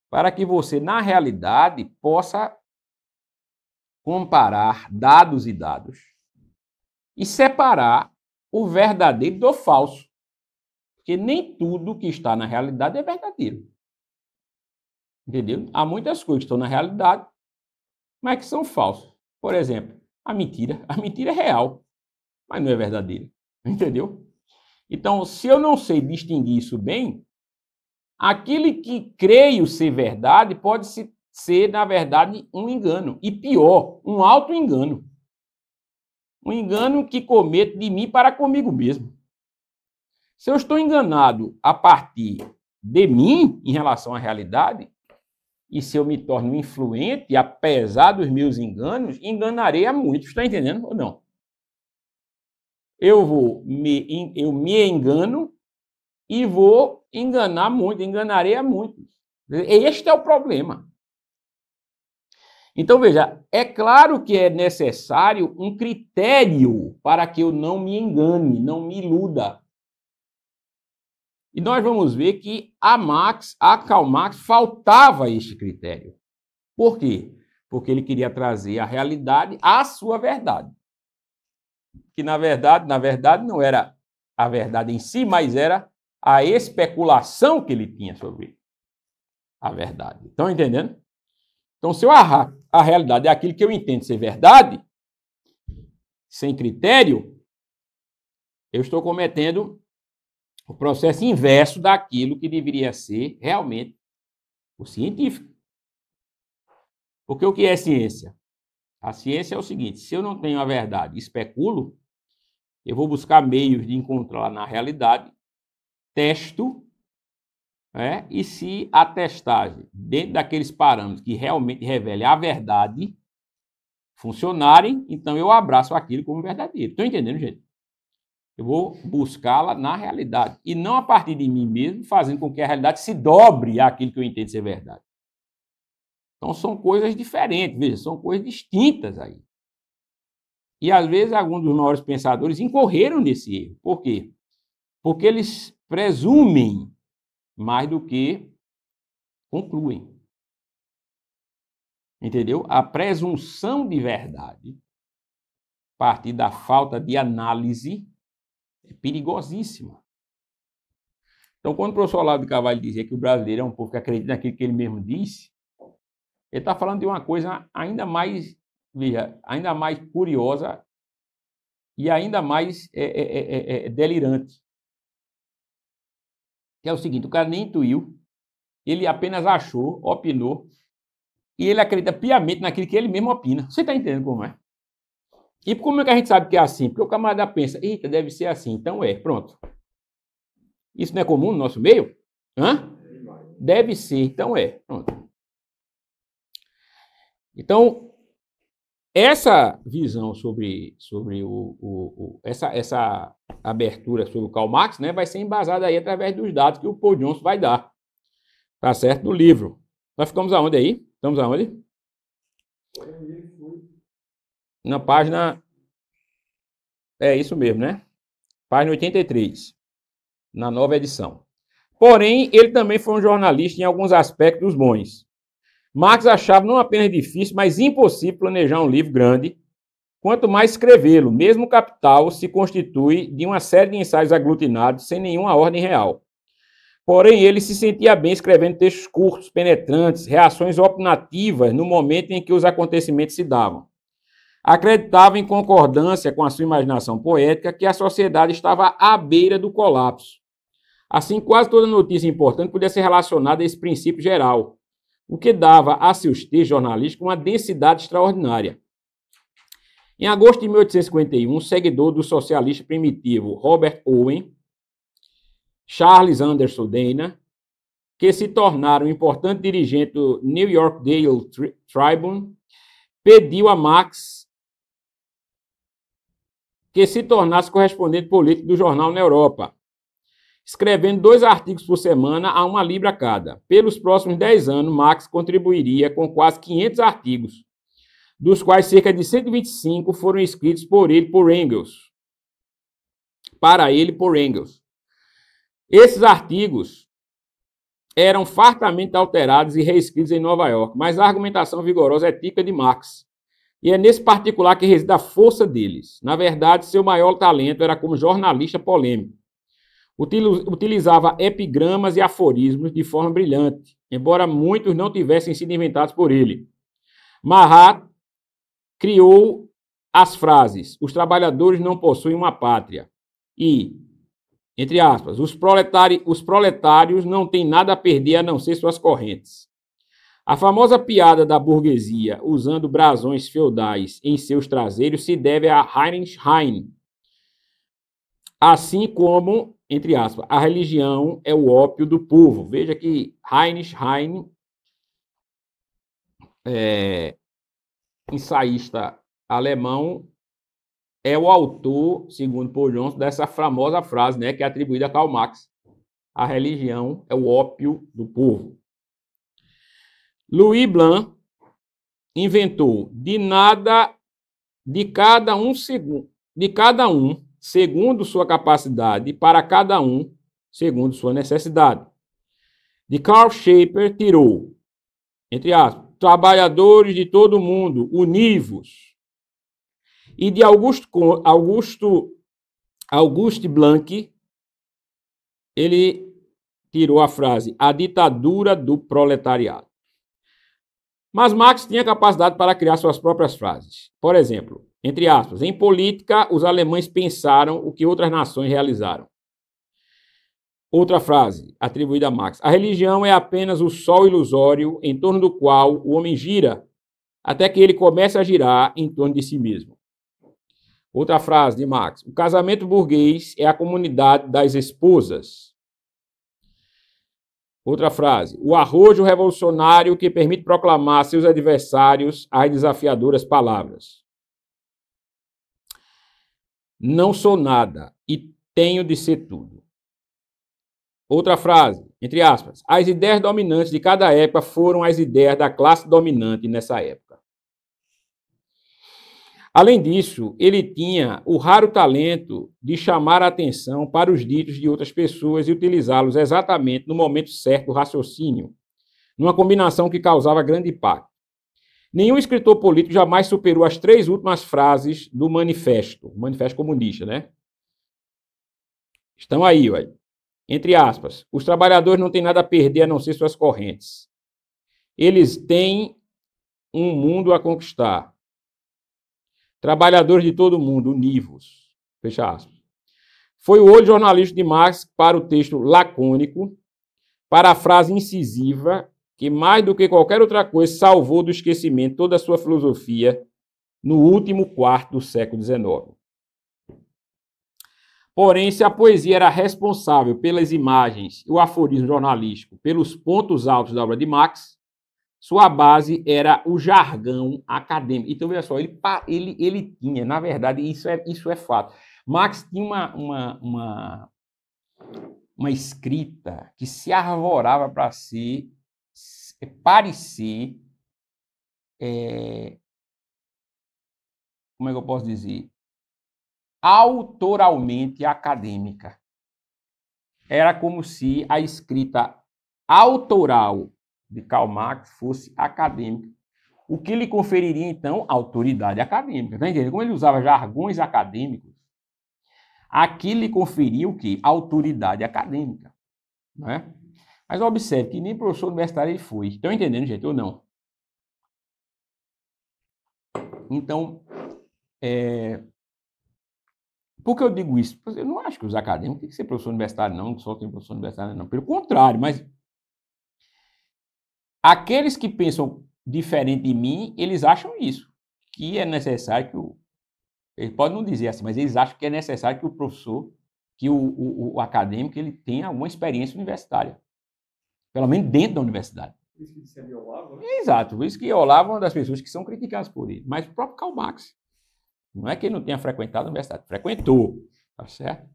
Speaker 1: para que você, na realidade, possa comparar dados e dados e separar o verdadeiro do falso. Porque nem tudo que está na realidade é verdadeiro. Entendeu? Há muitas coisas que estão na realidade, mas que são falsas. Por exemplo, a mentira. A mentira é real, mas não é verdadeira. Entendeu? Então, se eu não sei distinguir isso bem, aquilo que creio ser verdade pode ser, na verdade, um engano. E pior, um auto-engano. Um engano que cometo de mim para comigo mesmo. Se eu estou enganado a partir de mim em relação à realidade, e se eu me torno influente, apesar dos meus enganos, enganarei a muitos. Está entendendo ou não? Eu me engano e vou enganar muito, enganarei a muitos. Este é o problema. Então, veja, é claro que é necessário um critério para que eu não me engane, não me iluda. E nós vamos ver que a Karl Marx faltava este critério. Por quê? Porque ele queria trazer a realidade à sua verdade. Que, na verdade, não era a verdade em si, mas era a especulação que ele tinha sobre a verdade. Estão entendendo? Então, se a realidade é aquilo que eu entendo ser verdade, sem critério, eu estou cometendo o processo inverso daquilo que deveria ser realmente o científico. Porque o que é ciência? A ciência é o seguinte: se eu não tenho a verdade, especulo, eu vou buscar meios de encontrá-la na realidade, testo, e se a testagem, dentro daqueles parâmetros que realmente revelem a verdade, funcionarem, então eu abraço aquilo como verdadeiro. Estão entendendo, gente? Eu vou buscá-la na realidade e não a partir de mim mesmo, fazendo com que a realidade se dobre àquilo que eu entendo ser verdade. Então são coisas diferentes, veja, são coisas distintas aí. E às vezes alguns dos maiores pensadores incorreram nesse erro. Por quê? Porque eles presumem mais do que concluem. Entendeu? A presunção de verdade, a partir da falta de análise, é perigosíssima. Então, quando o professor Olavo de Carvalho dizia que o brasileiro é um povo que acredita naquilo que ele mesmo disse, ele está falando de uma coisa ainda mais, veja, ainda mais curiosa e ainda mais delirante. Que é o seguinte: o cara nem intuiu, ele apenas achou, opinou, e ele acredita piamente naquilo que ele mesmo opina. Você está entendendo como é? E como é que a gente sabe que é assim? Porque o camarada pensa, eita, deve ser assim, então pronto. Isso não é comum no nosso meio? Hã? Deve ser, então pronto. Então, essa visão sobre essa abertura sobre o Karl Marx, né, vai ser embasada aí através dos dados que o Paul Johnson vai dar, tá certo? No livro. Nós ficamos aonde aí? Estamos aonde? Na página... É isso mesmo, né? Página 83, na nova edição. Porém, ele também foi um jornalista em alguns aspectos bons. Marx achava não apenas difícil, mas impossível planejar um livro grande, quanto mais escrevê-lo. Mesmo o Capital se constitui de uma série de ensaios aglutinados sem nenhuma ordem real. Porém, ele se sentia bem escrevendo textos curtos, penetrantes, reações opinativas no momento em que os acontecimentos se davam. Acreditava em concordância com a sua imaginação poética que a sociedade estava à beira do colapso. Assim, quase toda notícia importante podia ser relacionada a esse princípio geral, o que dava a seus textos jornalísticos uma densidade extraordinária. Em agosto de 1851, seguidor do socialista primitivo Robert Owen, Charles Anderson Dana, que se tornaram um importante dirigente do New York Daily Tribune, pediu a Marx que se tornasse correspondente político do jornal na Europa, escrevendo 2 artigos por semana a £1 cada. Pelos próximos 10 anos, Marx contribuiria com quase 500 artigos, dos quais cerca de 125 foram escritos por ele por Engels. Para ele por Engels. Esses artigos eram fartamente alterados e reescritos em Nova York, mas a argumentação vigorosa é típica de Marx. E é nesse particular que reside a força deles. Na verdade, seu maior talento era como jornalista polêmico. Utilizava epigramas e aforismos de forma brilhante, embora muitos não tivessem sido inventados por ele. Mahat criou as frases: os trabalhadores não possuem uma pátria e, entre aspas, os proletários não têm nada a perder a não ser suas correntes. A famosa piada da burguesia usando brasões feudais em seus traseiros se deve a Heinrich Heine, assim como, entre aspas, a religião é o ópio do povo. Veja que Heinrich Heine, ensaísta alemão, é o autor, segundo Paul Johnson, dessa famosa frase, né, que é atribuída a Karl Marx: a religião é o ópio do povo. Louis Blanc inventou de cada um segundo sua capacidade, para cada um segundo sua necessidade. De Karl Schaefer tirou, entre aspas, trabalhadores de todo mundo, univos. E de Auguste Blanc, ele tirou a frase: a ditadura do proletariado. Mas Marx tinha capacidade para criar suas próprias frases. Por exemplo, entre aspas, em política, os alemães pensaram o que outras nações realizaram. Outra frase, atribuída a Marx: a religião é apenas o sol ilusório em torno do qual o homem gira, até que ele comece a girar em torno de si mesmo. Outra frase de Marx: o casamento burguês é a comunidade das esposas. Outra frase: o arrojo revolucionário que permite proclamar a seus adversários as desafiadoras palavras. Não sou nada e tenho de ser tudo. Outra frase, entre aspas: as ideias dominantes de cada época foram as ideias da classe dominante nessa época. Além disso, ele tinha o raro talento de chamar a atenção para os ditos de outras pessoas e utilizá-los exatamente no momento certo do raciocínio, numa combinação que causava grande impacto. Nenhum escritor político jamais superou as 3 últimas frases do manifesto comunista, né? Estão aí, olha. Entre aspas, os trabalhadores não têm nada a perder a não ser suas correntes. Eles têm um mundo a conquistar. Trabalhadores de todo mundo, univos. Fecha aspas. Foi o olho jornalístico de Marx para o texto lacônico, para a frase incisiva, que mais do que qualquer outra coisa salvou do esquecimento toda a sua filosofia no último quarto do século XIX. Porém, se a poesia era responsável pelas imagens e o aforismo jornalístico pelos pontos altos da obra de Marx, sua base era o jargão acadêmico. Então, veja só, ele tinha, na verdade, isso é fato. Marx tinha uma escrita que se arvorava para parecer, como é que eu posso dizer? Autoralmente acadêmica. Era como se a escrita autoral de Karl Marx fosse acadêmica, o que lhe conferiria, então, autoridade acadêmica. Tá entendendo? Como ele usava jargões acadêmicos, aquilo lhe conferia o quê? Autoridade acadêmica. Não é? Mas observe que nem professor universitário ele foi. Estão entendendo, gente, ou não? Então, por que eu digo isso? Eu não acho que os acadêmicos têm que ser professor universitário, não só tem professor universitário, não. Pelo contrário, mas aqueles que pensam diferente de mim, eles acham isso, que é necessário que eles podem não dizer assim, mas eles acham que é necessário que o professor, que o acadêmico, ele tenha alguma experiência universitária. Pelo menos dentro da universidade.
Speaker 2: Por isso que disse Olavo, né?
Speaker 1: Exato, por isso que Olavo é uma das pessoas que são criticadas por ele. Mas o próprio Karl Marx, não é que ele não tenha frequentado a universidade, frequentou, tá certo?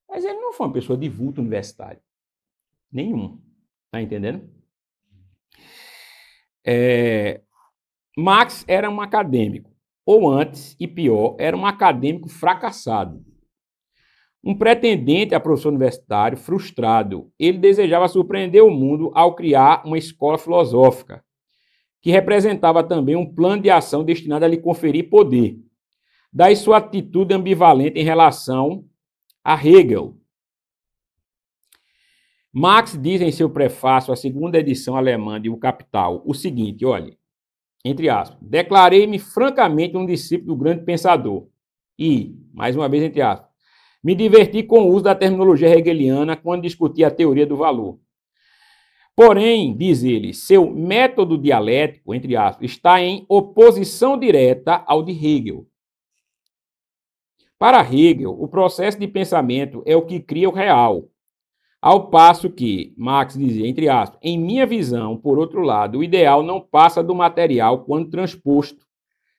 Speaker 1: Mas ele não foi uma pessoa de vulto universitário. Nenhum. Tá entendendo? Marx era um acadêmico, ou antes, e pior, era um acadêmico fracassado. Um pretendente a professor universitário frustrado, ele desejava surpreender o mundo ao criar uma escola filosófica, que representava também um plano de ação destinado a lhe conferir poder. Daí sua atitude ambivalente em relação a Hegel. Marx diz em seu prefácio à segunda edição alemã de O Capital o seguinte, olha, entre aspas, declarei-me francamente um discípulo do grande pensador e, mais uma vez, entre aspas, me diverti com o uso da terminologia hegeliana quando discutia a teoria do valor. Porém, diz ele, seu método dialético, entre aspas, está em oposição direta ao de Hegel. Para Hegel, o processo de pensamento é o que cria o real, ao passo que, Marx dizia, entre aspas, em minha visão, por outro lado, o ideal não passa do material quando transposto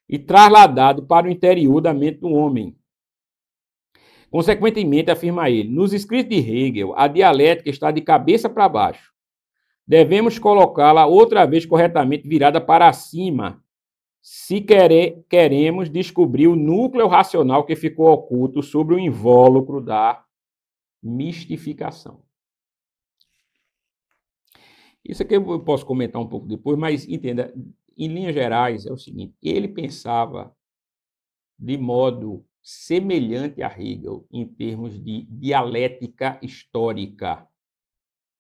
Speaker 1: e trasladado para o interior da mente do homem. Consequentemente, afirma ele, nos escritos de Hegel, a dialética está de cabeça para baixo. Devemos colocá-la outra vez corretamente virada para cima, se queremos descobrir o núcleo racional que ficou oculto sobre o invólucro da mistificação. Isso aqui eu posso comentar um pouco depois, mas entenda, em linhas gerais é o seguinte, ele pensava de modo semelhante a Hegel em termos de dialética histórica,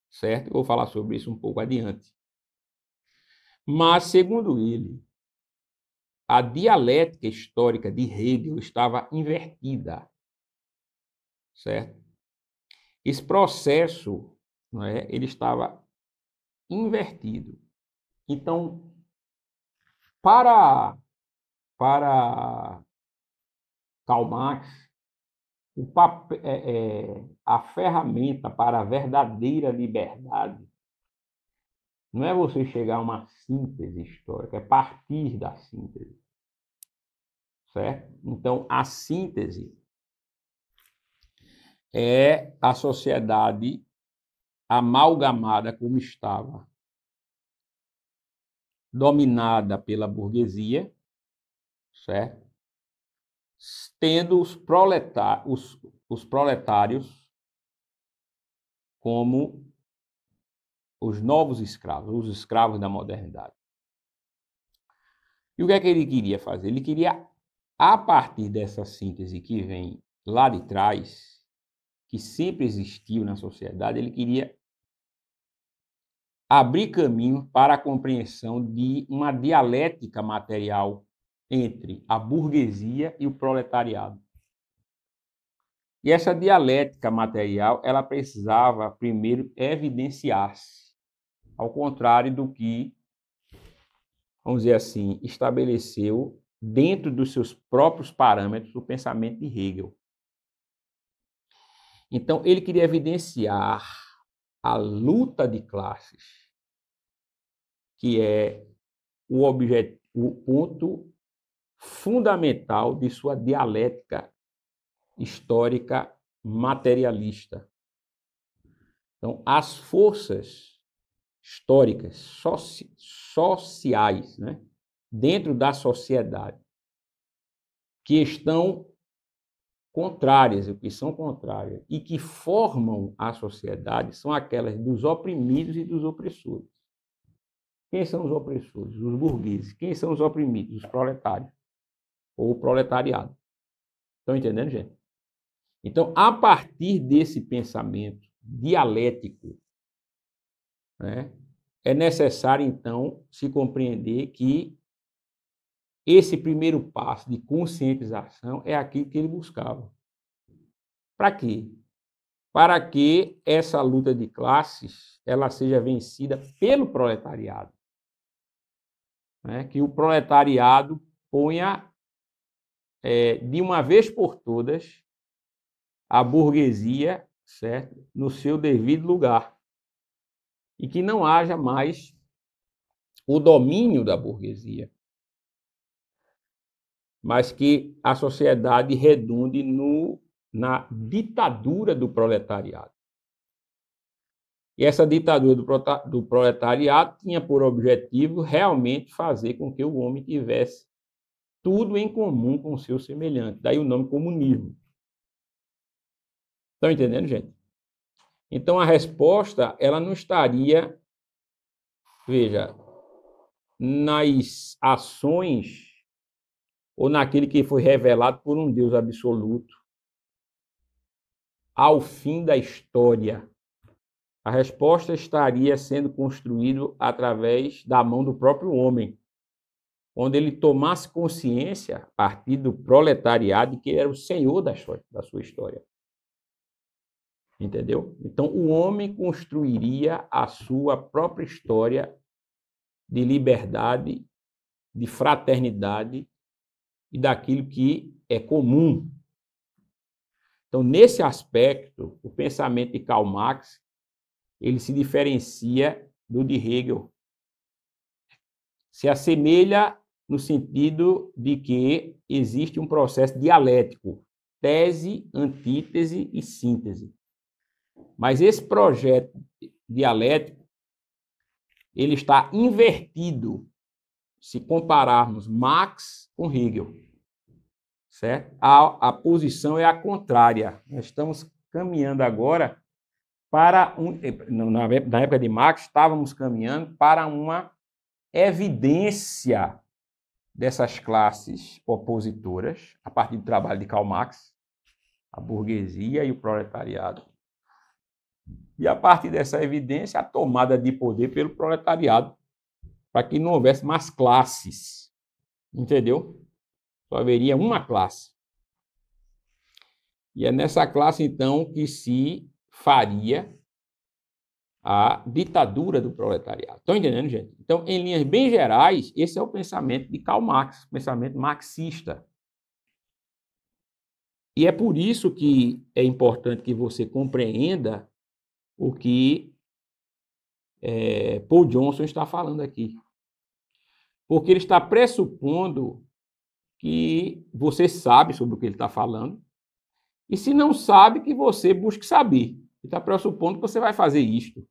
Speaker 1: certo? Eu vou falar sobre isso um pouco adiante. Mas, segundo ele, a dialética histórica de Hegel estava invertida, certo? Esse processo, não é, ele estava invertido. Então, para Karl Marx, a ferramenta para a verdadeira liberdade não é você chegar a uma síntese histórica, é partir da síntese, certo? Então, a síntese é a sociedade amalgamada como estava, dominada pela burguesia, certo? Tendo os proletários como os novos escravos, os escravos da modernidade. E o que é que ele queria fazer? Ele queria, a partir dessa síntese que vem lá de trás, que sempre existiu na sociedade, ele queria abrir caminho para a compreensão de uma dialética material entre a burguesia e o proletariado. E essa dialética material, ela precisava primeiro evidenciar-se, ao contrário do que, vamos dizer assim, estabeleceu dentro dos seus próprios parâmetros o pensamento de Hegel. Então, ele queria evidenciar a luta de classes, que é o ponto fundamental de sua dialética histórica materialista. Então, as forças históricas, sociais, né, dentro da sociedade, que estão contrárias, o que são contrárias, e que formam a sociedade, são aquelas dos oprimidos e dos opressores. Quem são os opressores? Os burgueses. Quem são os oprimidos? Os proletários, ou o proletariado. Estão entendendo, gente? Então, a partir desse pensamento dialético, né, é necessário, então, se compreender que esse primeiro passo de conscientização é aquilo que ele buscava. Para quê? Para que essa luta de classes ela seja vencida pelo proletariado. Né? Que o proletariado ponha, de uma vez por todas, a burguesia, certo, no seu devido lugar. E que não haja mais o domínio da burguesia, mas que a sociedade redunde na ditadura do proletariado. E essa ditadura do proletariado tinha por objetivo realmente fazer com que o homem tivesse tudo em comum com o seu semelhante. Daí o nome comunismo. Estão entendendo, gente? Então, a resposta ela não estaria, veja, nas ações ou naquele que foi revelado por um Deus absoluto ao fim da história. a resposta estaria sendo construída através da mão do próprio homem, onde ele tomasse consciência, a partir do proletariado, de que ele era o senhor da sua história. Entendeu? Então, o homem construiria a sua própria história de liberdade, de fraternidade e daquilo que é comum. Então, nesse aspecto, o pensamento de Karl Marx, ele se diferencia do de Hegel. Se assemelha no sentido de que existe um processo dialético, tese, antítese e síntese. Mas esse projeto dialético, ele está invertido se compararmos Marx com Hegel, certo? A posição é a contrária. Nós estamos caminhando agora para na época de Marx, estávamos caminhando para uma evidência dessas classes opositoras, a partir do trabalho de Karl Marx, a burguesia e o proletariado. E a partir dessa evidência, a tomada de poder pelo proletariado, para que não houvesse mais classes. Entendeu? Só haveria uma classe. E é nessa classe, então, que se faria a ditadura do proletariado. Estão entendendo, gente? Então, em linhas bem gerais, esse é o pensamento de Karl Marx, pensamento marxista. E é por isso que é importante que você compreenda o que Paul Johnson está falando aqui. Porque ele está pressupondo que você sabe sobre o que ele está falando, e se não sabe, que você busque saber. Ele está pressupondo que você vai fazer isto,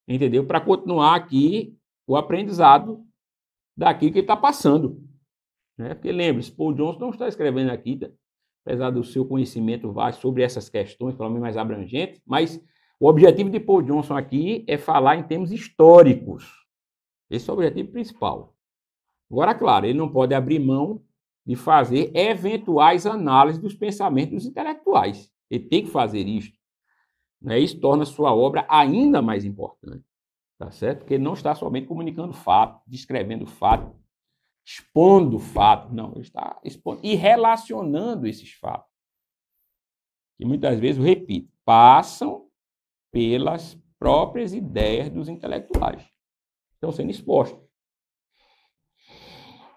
Speaker 1: entendeu? Para continuar aqui o aprendizado daquilo que ele está passando. Né? Porque lembre-se, Paul Johnson não está escrevendo aqui, apesar do seu conhecimento vasto sobre essas questões, pelo menos mais abrangentes, mas o objetivo de Paul Johnson aqui é falar em termos históricos. Esse é o objetivo principal. Agora, claro, ele não pode abrir mão de fazer eventuais análises dos pensamentos dos intelectuais. Ele tem que fazer isso. Né? Isso torna sua obra ainda mais importante. Tá certo? Porque ele não está somente comunicando fato, descrevendo fato, expondo fato. Não, ele está expondo e relacionando esses fatos. E muitas vezes, eu repito, passam pelas próprias ideias dos intelectuais. Estão sendo expostos.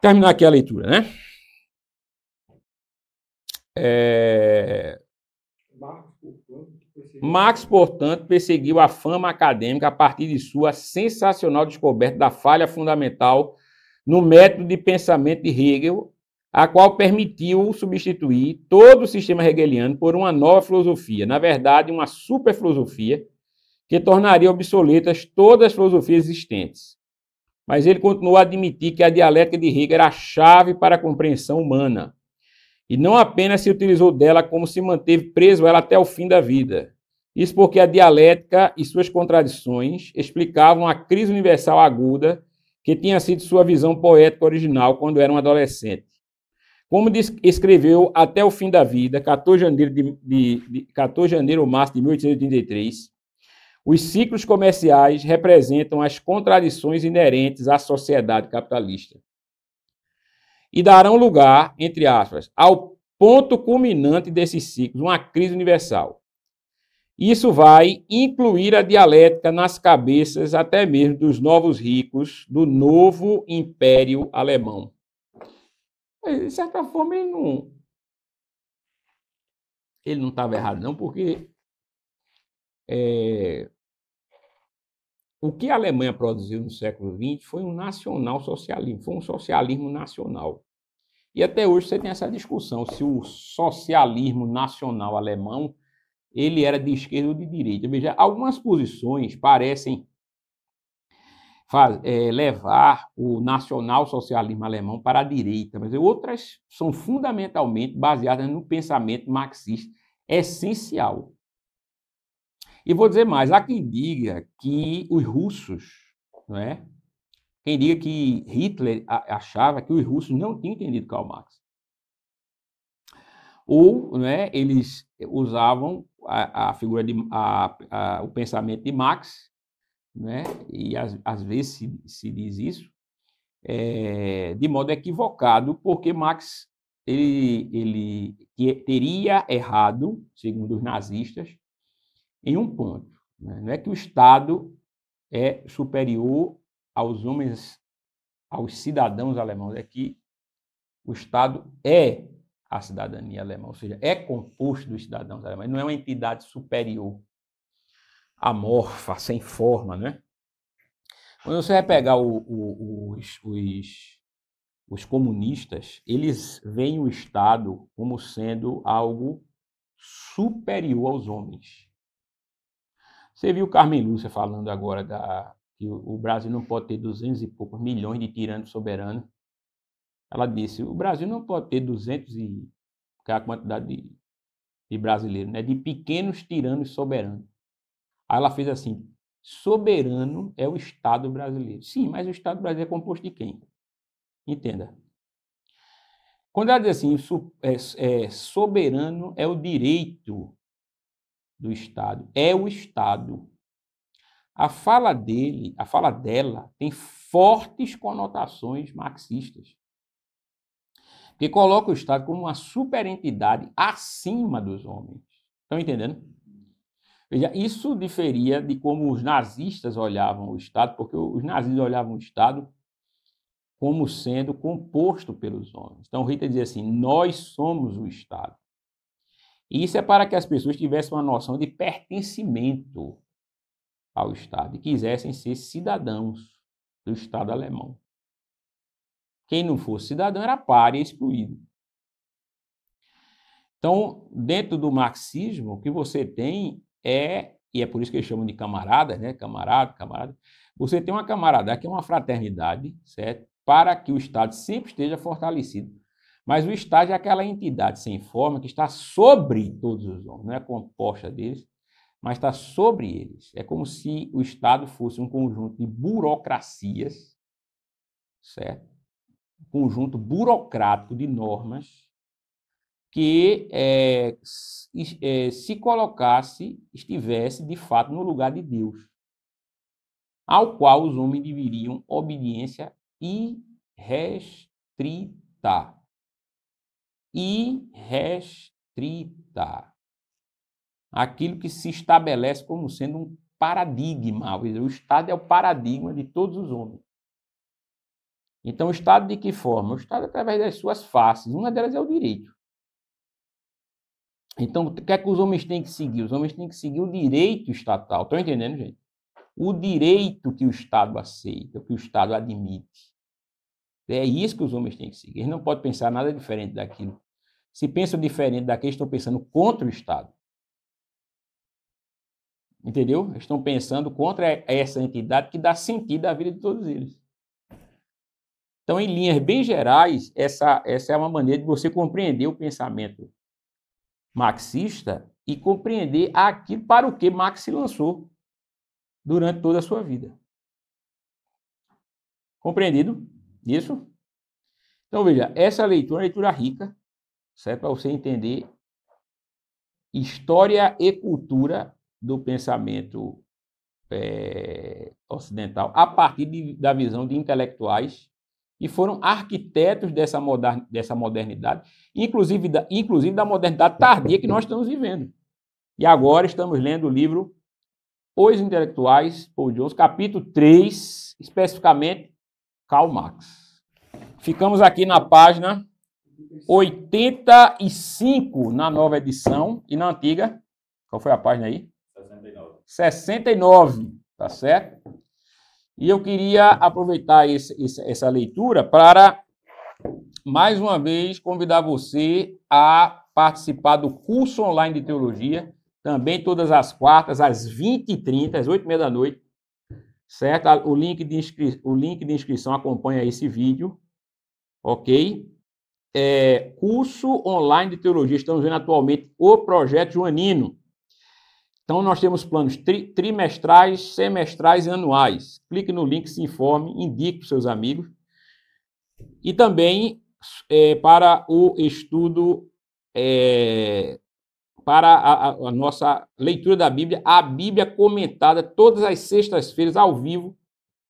Speaker 1: Terminar aqui a leitura, né? Marx, portanto, perseguiu a fama acadêmica a partir de sua sensacional descoberta da falha fundamental no método de pensamento de Hegel, a qual permitiu substituir todo o sistema hegeliano por uma nova filosofia, na verdade, uma superfilosofia, que tornaria obsoletas todas as filosofias existentes. Mas ele continuou a admitir que a dialética de Hegel era a chave para a compreensão humana, e não apenas se utilizou dela, como se manteve preso a ela até o fim da vida. Isso porque a dialética e suas contradições explicavam a crise universal aguda que tinha sido sua visão poética original quando era um adolescente. Como escreveu até o fim da vida, 14 de janeiro ou março de 1833, os ciclos comerciais representam as contradições inerentes à sociedade capitalista e darão lugar, entre aspas, ao ponto culminante desses ciclos, uma crise universal. Isso vai incluir a dialética nas cabeças até mesmo dos novos ricos do novo Império Alemão. De certa forma, ele não estava errado, não, porque o que a Alemanha produziu no século XX foi um nacional-socialismo, foi um socialismo nacional. E até hoje você tem essa discussão se o socialismo nacional alemão ele era de esquerda ou de direita. Veja, algumas posições parecem levar o nacional-socialismo alemão para a direita, mas outras são fundamentalmente baseadas no pensamento marxista essencial. E vou dizer mais, há quem diga que os russos, não é? Quem diga que Hitler achava que os russos não tinham entendido Karl Marx. Ou, né, eles usavam a figura o pensamento de Marx, né? E às vezes se diz isso, de modo equivocado, porque Marx ele teria errado, segundo os nazistas, em um ponto, né? Não é que o Estado é superior aos homens, aos cidadãos alemães, é que o Estado é a cidadania alemã, ou seja, é composto dos cidadãos alemães, não é uma entidade superior, amorfa, sem forma, né? Quando você vai pegar os comunistas, eles veem o Estado como sendo algo superior aos homens. Você viu Carmen Lúcia falando agora que o Brasil não pode ter 200 e poucos milhões de tiranos soberanos. Ela disse, o Brasil não pode ter 200 e... que é a quantidade de brasileiros, né? De pequenos tiranos soberanos. Aí ela fez assim, soberano é o Estado brasileiro. Sim, mas o Estado brasileiro é composto de quem? Entenda. Quando ela diz assim, soberano é o direito do Estado, é o Estado. A fala dela tem fortes conotações marxistas, que coloca o Estado como uma superentidade acima dos homens. Estão entendendo? Veja, isso diferia de como os nazistas olhavam o Estado, porque os nazistas olhavam o Estado como sendo composto pelos homens. Então, Hitler dizia assim, nós somos o Estado. E isso é para que as pessoas tivessem uma noção de pertencimento ao Estado e quisessem ser cidadãos do Estado alemão. Quem não fosse cidadão era pária, excluído. Então, dentro do marxismo, o que você tem e é por isso que eles chamam de camarada, né? Camarada. Você tem uma camaradagem que é uma fraternidade, certo? Para que o Estado sempre esteja fortalecido. Mas o Estado é aquela entidade sem forma que está sobre todos os homens, não é composta deles, mas está sobre eles. É como se o Estado fosse um conjunto de burocracias, certo? Um conjunto burocrático de normas que se colocasse, estivesse, de fato, no lugar de Deus, ao qual os homens deveriam obediência irrestrita. Irrestrita. Aquilo que se estabelece como sendo um paradigma. O Estado é o paradigma de todos os homens. Então, o Estado de que forma? O Estado através das suas faces. Uma delas é o direito. Então, o que é que os homens têm que seguir? Os homens têm que seguir o direito estatal. Estão entendendo, gente? O direito que o Estado aceita, que o Estado admite. É isso que os homens têm que seguir. Eles não podem pensar nada diferente daquilo. Se pensam diferente daquilo, estão pensando contra o Estado. Entendeu? Eles estão pensando contra essa entidade que dá sentido à vida de todos eles. Então, em linhas bem gerais, essa é uma maneira de você compreender o pensamento marxista e compreender aquilo para o que Marx se lançou durante toda a sua vida. Compreendido? Isso? Então, veja, essa leitura é uma leitura rica, certo? Para você entender história e cultura do pensamento ocidental a partir da visão de intelectuais que foram arquitetos dessa modernidade, inclusive da modernidade tardia que nós estamos vivendo. E agora estamos lendo o livro Os Intelectuais, Paul Jones, capítulo 3, especificamente Karl Marx. Ficamos aqui na página 85 na nova edição e na antiga. Qual foi a página aí? 69, tá certo? E eu queria aproveitar essa leitura para, mais uma vez, convidar você a participar do curso online de teologia, também todas as quartas, às 20h30, às 8h30 da noite, certo? O link de inscrição acompanha esse vídeo, ok? Curso online de teologia, estamos vendo atualmente o projeto joanino. Então, nós temos planos trimestrais, semestrais e anuais. Clique no link, se informe, indique para os seus amigos. E também para o estudo para a nossa leitura da Bíblia, a Bíblia comentada todas as sextas-feiras, ao vivo,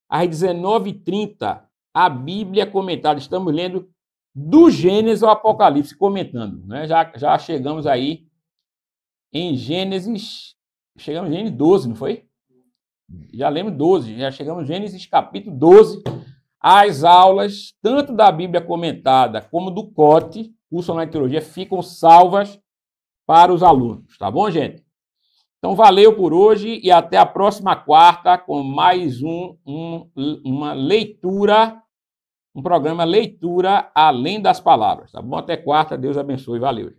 Speaker 1: às 19h30, a Bíblia comentada. Estamos lendo do Gênesis ao Apocalipse, comentando, né? Já chegamos aí em Gênesis, chegamos em Gênesis 12, não foi? Já lemos 12, já chegamos em Gênesis capítulo 12. As aulas, tanto da Bíblia comentada como do COTE, curso online de teologia, ficam salvas para os alunos, tá bom, gente? Então, valeu por hoje e até a próxima quarta com mais uma leitura, um programa Leitura Além das Palavras, tá bom? Até quarta, Deus abençoe, valeu.